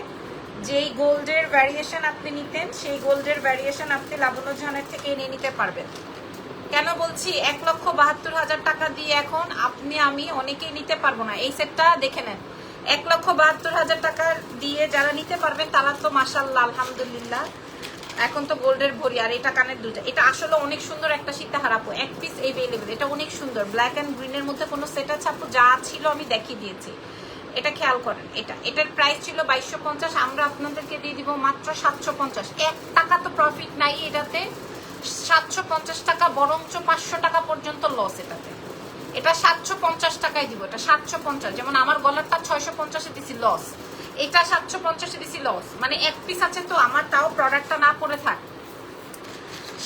যেই গোল্ডের ভ্যারিয়েশন আপনি নিতেন, সেই গোল্ডের ভ্যারিয়েশন আপনি লাবণ্য জাহানের থেকে এনে নিতে পারবেন। কেন বলছি 1,72,000 টাকা দিয়ে এখন আপনি আমি অনেকেই নিতে পারবো না। এই সেটটা দেখে নেন, 1,72,000 টাকা দিয়ে যারা নিতে পারবেন তারা তো মাশাআল্লাহ আলহামদুলিল্লাহ, এখন তো গোল্ডের ভরি। আর এটা কানের দুলটা, এটা আসলে অনেক সুন্দর একটা সীতাহার আপু, এক পিস এভেলেবেল। এটা অনেক সুন্দর, ব্ল্যাক অ্যান্ড গ্রিনের মধ্যে কোনো সেট আছে আপু, যা ছিল আমি দেখিয়ে দিয়েছি। এটা খেয়াল করেন, এটার প্রাইস ছিল 2250, আমরা আপনাদেরকে দিয়ে দিব মাত্র 750। 1 টাকা তো প্রফিট নাই এটাতে, 750 টাকা, বরঞ্চ 500 টাকা পর্যন্ত লস এটাতে। এটা 750 টাকায় দিব, এটা 750। যেমন আমার গলারটা 650-এ দিছি, লস। এটা 750 দিছি লস, মানে এক পিস আছে তো আমার, তাও প্রোডাক্টটা না পরে থাক।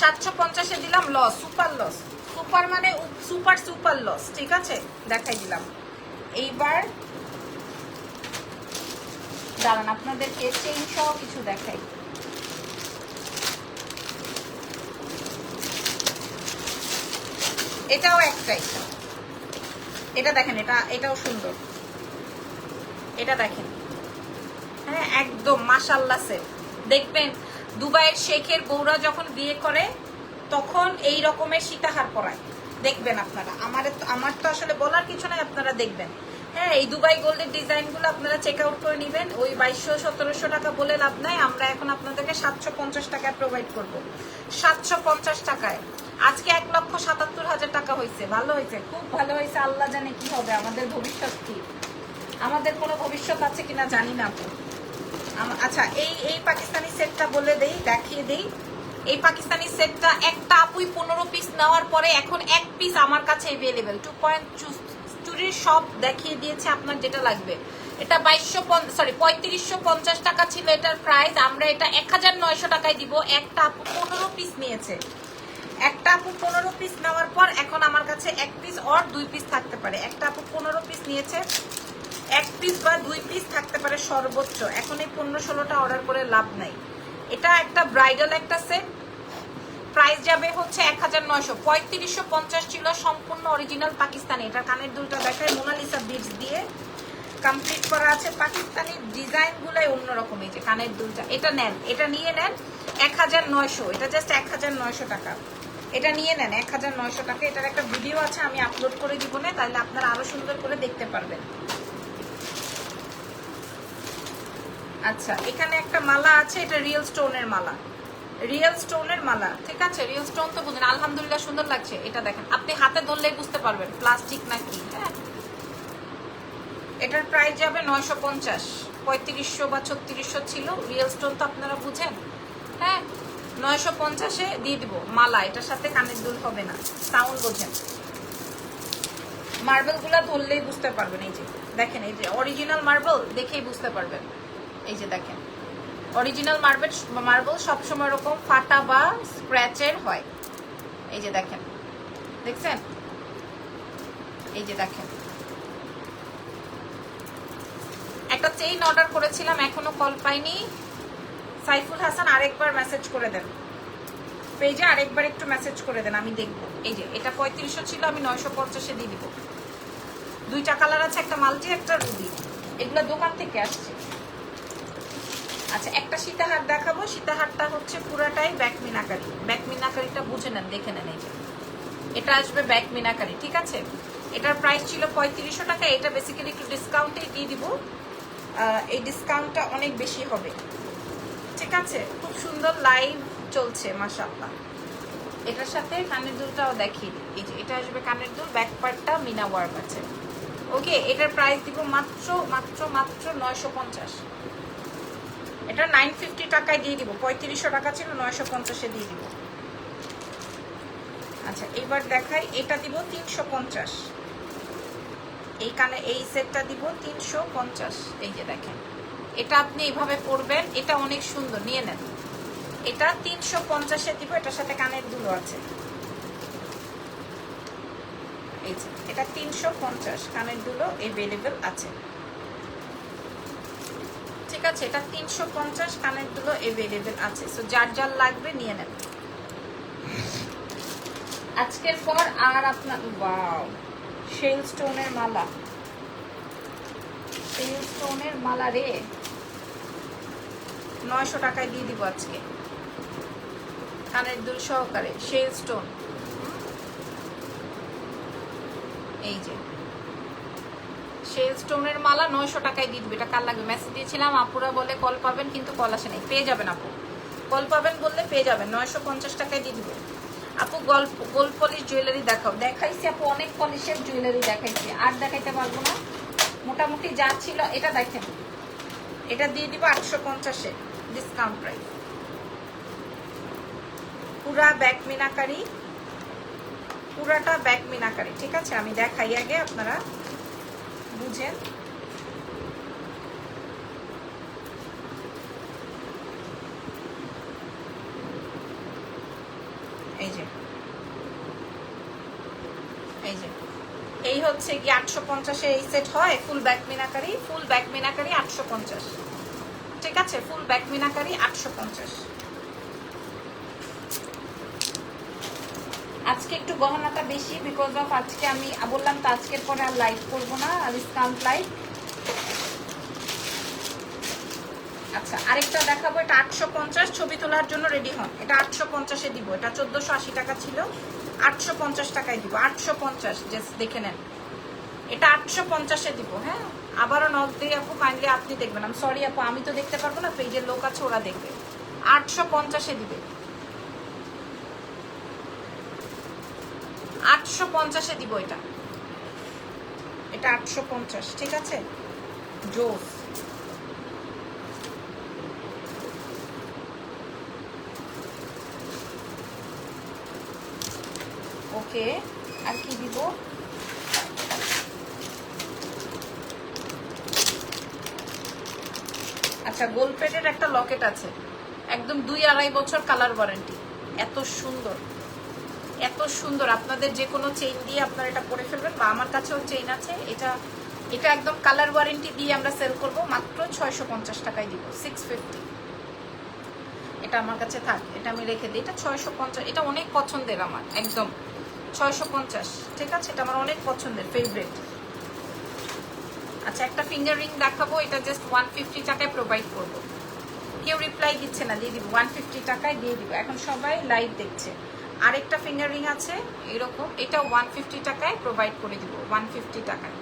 750 দিলাম লস, সুপার লস, সুপার মানে সুপার সুপার লস। ঠিক আছে, দেখাই দিলাম। এইবার দাঁড়ান আপনাদেরকে চেইন সহ কিছু দেখাই। এটাও একটাই, এটা দেখেন, এটাও সুন্দর, এটা দেখেন। হ্যাঁ একদম মাশাআল্লাহ সেট। দেখবেন দুবাইয়ের শেখের বউরা যখন বিয়ে করে তখন এই রকমের সীতাহার পরায়, দেখবেন আপনারা। আমার তো আসলে বলার কিছু নাই, আপনারা দেখবেন। হ্যাঁ, এই দুবাই গোল্ডের ডিজাইনগুলো আপনারা চেক আউট করে নেবেন। ওই 2200-1700 টাকা বলে লাভ নাই, আমরা এখন আপনাদেরকে 750 টাকায় প্রোভাইড করব। 750 টাকায় আজকে 1,77,000 টাকা হয়েছে। ভালো হয়েছে, খুব ভালো হয়েছে। আল্লাহ জানে কি হবে, আমাদের ভবিষ্যৎ কি, আমাদের কোনো ভবিষ্যৎ আছে কিনা জানি না আপু। আচ্ছা, এই পাকিস্তানি সেটটা বলে দেই, দেখিয়ে দেই। এই পাকিস্তানি সেটটা একটা আপুই 15 পিস নেওয়ার পরে এখন এক পিস আমার কাছে अवेलेबल। 2.2 সব দেখিয়ে দিয়েছে, আপনার যেটা লাগবে। এটা 3550 টাকা ছিল এটার প্রাইস, আমরা এটা 1900 টাকায় দিব। একটা আপু 15 পিস নিয়েছে, একটা আপু 15 পিস নেওয়ার পর এখন আমার কাছে এক পিস আর 2 পিস থাকতে পারে। একটা আপু 15 পিস নিয়েছে, এক পিস বা 2 পিস থাকতে পারে সর্বোচ্চ। এখন এই 15-16টা অর্ডার করে লাভ নাই। এটা একটা ব্রাইডাল একটা সেট, প্রাইস যাবে হচ্ছে 1900। 3550 ছিল, সম্পূর্ণ অরিজিনাল পাকিস্তানি। এটা কানের দুলটা দেখায়, মোনালিসা বিডস দিয়ে কমপ্লিট করা আছে। পাকিস্তানি ডিজাইনগুলোই অন্যরকম। এই যে কানের দুলটা, এটা নেন, এটা নিয়ে নেন 1900। এটা জাস্ট 1900 টাকা। এটা নিয়ে নেন 1900 টাকা। এটার একটা ভিডিও আছে, আমি আপলোড করে দিব না, তাহলে আপনারা আরো সুন্দর করে দেখতে পারবেন। আচ্ছা, এখানে একটা মালা আছে, এটা রিয়েল স্টোনের মালা, রিয়েল স্টোনের মালা। ঠিক আছে, রিয়েল স্টোন তো বুঝেন। আলহামদুলিল্লাহ সুন্দর লাগছে। এটা দেখেন, আপনি হাতে ধরলেই বুঝতে পারবেন প্লাস্টিক নাকি। হ্যাঁ, এটার প্রাইস যাবে 950। 3500 বা 3600 ছিল, রিয়েল স্টোন তো আপনারা বুঝেন। হ্যাঁ, 950-এ দিয়ে দিব মালা। এটার সাথে কানের দুল হবে না, সাউন্ড বোঝেন। মার্বেলগুলা ধরলেই বুঝতে পারবেন। এই যে দেখেন, এই যে অরিজিনাল মার্বেল দেখেই বুঝতে পারবেন। এই যে দেখেন, অরিজিনাল মার্বেল সবসময় এরকম ফাটা বা স্ক্র্যাচের হয়। এই যে দেখেন, দেখছেন? এই যে দেখেন, একটা চেইন অর্ডার করেছিলাম, এখনো কল পাইনি। সাইফুল হাসান আরেকবার মেসেজ করে দেন পেজে, আরেকবার একটু মেসেজ করে দেন, আমি দেখবো। এই যে এটা 3500 ছিল, আমি 950-এ দিয়ে দিব। 2টা কালার আছে, একটা মাল্টি একটা রুবি। এগুলো দোকান থেকে আসছে। আচ্ছা, একটা সীতাহার দেখাবো। সীতাহারটা হচ্ছে পুরাটাই ব্যাক মিনাকারি। ব্যাক মিনাকারিটা বুঝে নেন, দেখে নেন। এই যে এটা আসবে ব্যাক মিনাকারি। ঠিক আছে, এটার প্রাইস ছিল 3500 টাকা। এটা বেসিক্যালি একটু ডিসকাউন্টে দিয়ে দিব, এই ডিসকাউন্টটা অনেক বেশি হবে। ঠিক আছে, খুব সুন্দর লাইভ চলছে মাশাআল্লাহ। এটার সাথে কানের দুলটাও দেখিয়ে দিই। এই যে এটা আসবে কানের দুল, ব্যাক পার্টটা মিনা ওয়ার্ক আছে। ওকে, এটার প্রাইস দিব মাত্র মাত্র মাত্র 950। এটা 950 টাকায় দিয়ে দিব। 3500 টাকা ছিল, 950-এ দিয়ে দিব। আচ্ছা, এবার দেখাই, এটা দিব 350। এই কানে এই সেটটা দিব 350। এই যে দেখেন, এটা আপনি এইভাবে পরবেন, এটা অনেক সুন্দর, নিয়ে নেন। এটা 350-এ দিব, এটার সাথে কানের দুলো আছে। এই যে এটা 350, কানের দুলো अवेलेबल আছে। ঠিক আছে, এটা 350, কানের দুলো अवेलेबल আছে। সো যার যার লাগবে নিয়ে নেন। আজকের পর আর আপনার ওয়াও, শেল স্টোনের মালা, শেল স্টোনের মালা রে 900 টাকায় দিয়ে দিব আজকে, কানের দুল সহকারে শেল স্টোন। এই যে শেল স্টোনের মালা 900 টাকায় দিয়ে দিবে। এটা কার লাগবে? মেসেজ দিয়েছিলাম, আপুরা বলে কল পাবেন, কিন্তু কল আসে নাই। পেয়ে যাবেন আপু, কল পাবেন বললে পেয়ে যাবেন। 950 টাকায় দিয়ে দিবে। আপু গোল্ড পলিশ জুয়েলারি দেখাও। দেখাইছি আপু, অনেক পলিশের জুয়েলারি দেখাইছি, আর দেখাইতে পারবো না। মোটামুটি যা ছিল এটা দেখেন, এটা দিয়ে দিব 850-এ ডিসকাউন্ট প্রাইস। পুরা ব্যাক মিনাকারি, পুরাটা ব্যাক মিনাকারি। ঠিক আছে, আমি দেখাই আগে, আপনারা বুঝেন। এই যে এই হচ্ছে কি 850-এ এই সেট হয়, full back meenakari, full back meenakari 850, ঠিক আছে, ফুল ব্যাক মিনাকারি 850। আজকে একটু গহনাটা বেশি বিকজ অফ আজকে আমি বললাম তো আজকের পরে আর লাইভ করবো না, আর ডিসকাউন্ট লাইভ। আচ্ছা আরেকটা দেখাবো, এটা 850, ছবি তোলার জন্য রেডি হন। এটা 850-এ দিব, এটা 1480 টাকা ছিল, 850 টাকায় দিব, 850, জাস্ট দেখে নেন। এটা 850-এ দিব, হ্যাঁ। আবারও নক দিয়ে আপু কাইন্ডলি আপনি দেখবেন, আমি সরি আপু আমি তো দেখতে পারবো না, পেজের লোক আছে ওরা দেখবে। 850-এ দিবে, 850-এ দিব এটা, এটা 850, ঠিক আছে, জোস। ওকে আর কি দিব, আচ্ছা গোল্ড প্লেটের একটা লকেট আছে, একদম 2-2.5 বছর কালার ওয়ারেন্টি, এত সুন্দর এত সুন্দর। আপনাদের যে কোনো চেইন দিয়ে আপনারা এটা পরে ফেলবেন, বা আমার কাছেও চেইন আছে, এটা এটা একদম কালার ওয়ারেন্টি দিয়ে আমরা সেল করব মাত্র 650 টাকায় দিব, 650। এটা আমার কাছে থাক, এটা আমি রেখে দিই, এটা 650, এটা অনেক পছন্দের আমার, একদম 650, ঠিক আছে, এটা আমার অনেক পছন্দের, ফেভারিট। আচ্ছা একটা ফিঙ্গার রিং দেখাবো, এটা জাস্ট 150 টাকায় প্রোভাইড করব। কেউ রিপ্লাই দিচ্ছে না, দিয়ে দিব 150 টাকায় দিয়ে দিব, এখন সবাই লাইভ দেখছে। আরেকটা ফিঙ্গার রিং আছে এরকম, এটা 150 টাকায় প্রোভাইড করে দিব, 150 টাকায়।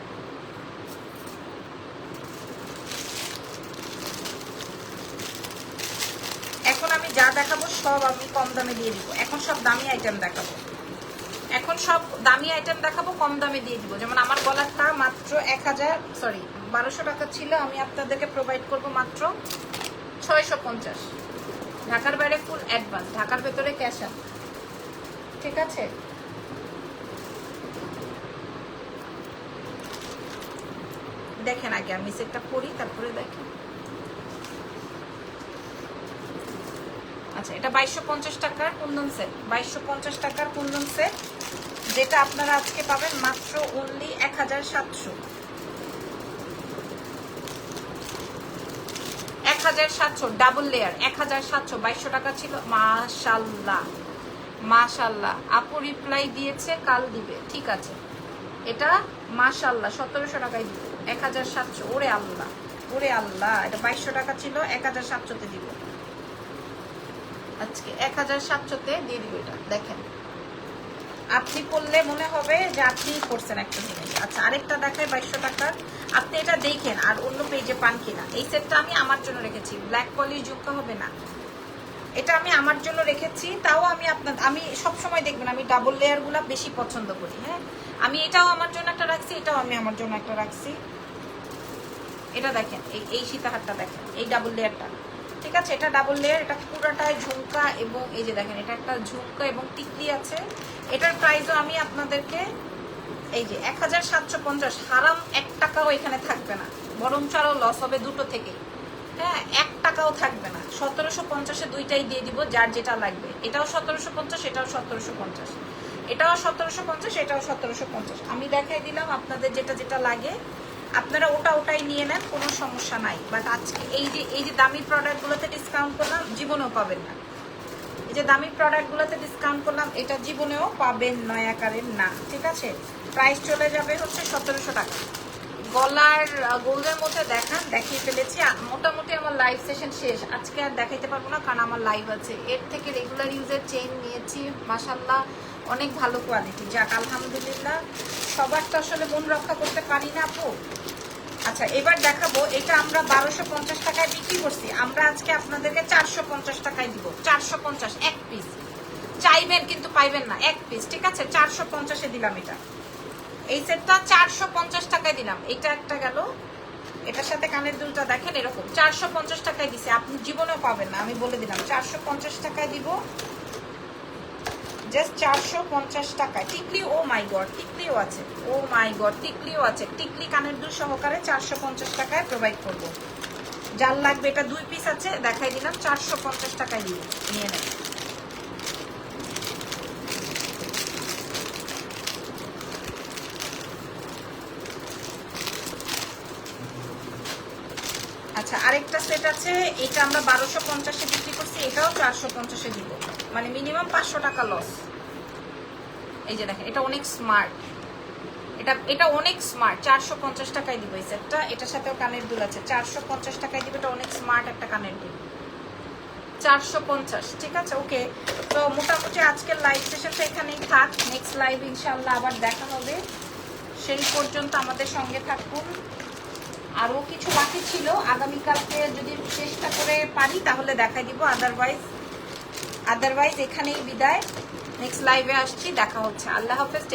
এখন আমি যা দেখাবো সব আমি কম দামে দিয়ে দিব, এখন সব দামি আইটেম দেখাবো, এখন সব দামি আইটেম দেখাবো, কম দামে দিয়ে দিব। যেমন আমার গলাটা মাত্র 1200 টাকা ছিল, আমি আপনাদেরকে প্রোভাইড করব মাত্র 650। ঢাকার বাইরে ফুল অ্যাডভান্স, ঢাকার ভেতরে ক্যাশ আপ, ঠিক আছে। দেখেন আগে আমি সেটটা করি তারপরে দেখেন। আচ্ছা এটা 2250 টাকার কুন্দন সেট, 2250 টাকার কুন্দন সেট, যেটা আপনারা আজকে পাবেন মাত্র অনলি 1700, 1700 ডাবল লেয়ার, 1700, 2200 টাকা ছিল। মাশাআল্লাহ মাশাআল্লাহ, আপু রিপ্লাই দিয়েছে, কাল দিবে, ঠিক আছে। এটা মাশাআল্লাহ 1700 টাকায় দিব, 1700, ওরে আল্লাহ ওরে আল্লাহ, এটা 2200 টাকা ছিল, 1700-তে দিব আজকে, 1700-তে দিয়ে দিব। এটা দেখেন আপনি পড়লে মনে হবে যে আপনি পড়ছেন একটা জিনিস। আচ্ছা আরেকটা দেখায় 2200 টাকার, আপনি এটা দেখেন আর অন্য পেজে পান কিনা। এই সেটটা আমি আমার জন্য রেখেছি, ব্ল্যাক পলিশ ঝুমকা হবে না, এটা আমি আমার জন্য রেখেছি। তাও আমি সবসময় দেখবেন আমি ডাবল লেয়ার গুলা বেশি পছন্দ করি, হ্যাঁ। আমি এটাও আমার জন্য একটা রাখছি, এটাও আমি আমার জন্য একটা রাখছি। এটা দেখেন এই সীতাহারটা দেখেন, এই ডাবল লেয়ারটা, ঠিক আছে, এটা ডাবল লেয়ার, এটা পুরোটাই ঝুমকা, এবং এই যে দেখেন এটা একটা ঝুমকা এবং টিকলি আছে। এটার প্রাইসও আমি আপনাদেরকে এই যে 1750, হারাম 1 টাকাও এখানে থাকবে না, বরং আরও লস হবে দুটো থেকে, হ্যাঁ 1 টাকাও থাকবে না। 1750-এ দুইটাই দিয়ে দিব, যার যেটা লাগবে। এটাও 1750, এটাও 1750, এটাও 1750, এটাও 1750। আমি দেখাই দিলাম, আপনাদের যেটা যেটা লাগে আপনারা ওটাই নিয়ে নেন, কোনো সমস্যা নাই। বাট আজকে এই যে দামি প্রোডাক্টগুলোতে ডিসকাউন্ট করলাম, জীবনেও পাবেন না। এই যে দামি প্রোডাক্টগুলোতে ডিসকাউন্ট করলাম, এটা জীবনেও পাবেন নয় আকারের না, ঠিক আছে। প্রাইস চলে যাবে হচ্ছে 1700 টাকা। গলার গোল্ডের মধ্যে দেখিয়ে ফেলেছি, মোটামুটি আমার লাইভ সেশন শেষ। আজকে আর দেখাইতে পারবো না কারণ আমার লাইভ আছে। এর থেকে রেগুলার ইউজের চেইন নিয়েছি, মাশাআল্লাহ অনেক ভালো কোয়ালিটি, যাক আলহামদুলিল্লাহ। সবার তো আসলে মন রক্ষা করতে পারি না আপু। আচ্ছা এবার দেখাবো, এটা আমরা 1250 টাকায় বিক্রি করছি, আমরা আজকে আপনাদেরকে 450 টাকায় দিব। 450 এক পিস, চাইবেন কিন্তু পাইবেন না, এক পিস, ঠিক আছে। 450-এ দিলাম এটা, এই সেটটা 450 টাকায় দিলাম। এটা একটা গেল, এটার সাথে কানের দুলটা দেখেন এরকম, 450 টাকায় দিছে, আপনি জীবনেও পাবেন না, আমি বলে দিলাম 450 টাকায় দিব, জাস্ট 450 টাকায়। টিকলি, ও মাই গড, টিকলিও আছে, ও মাই গড, টিকলিও আছে, টিকলি কানের দুল সহকারে 450 টাকায় প্রোভাইড করব। যার লাগবে, এটা 2 পিস আছে, দেখাই দিলাম, 450 টাকায় দিব, নিয়ে নেন। আচ্ছা, আরেকটা সেট আছে, এটা আমরা 1250-এ বিক্রি করছি, এটাও 450-এ দিব, মানে মিনিমাম 500 টাকা লস। এই যে দেখেন, এটা অনেক স্মার্ট, এটা অনেক স্মার্ট, 450 টাকায় দিব এই সেটটা। এটার সাথেও কানের দুল আছে, 450 টাকায় দিব। এটা অনেক স্মার্ট একটা কানের দুল, 450। ঠিক আছে, ওকে। তো মোটামুটি আজকের লাইভ সেশনটা এখানেই থাক। নেক্সট লাইভ ইনশাআল্লাহ আবার দেখা হবে, সেই পর্যন্ত আমাদের সঙ্গে থাকুন। আরও কিছু বাকি ছিল, আগামীকালকে যদি চেষ্টা করে পারি তাহলে দেখাই দিব, আদারওয়াইজ এখানেই বিদায়। নেক্সট লাইভে আসছি, দেখা হচ্ছে। আল্লাহ হাফেজ।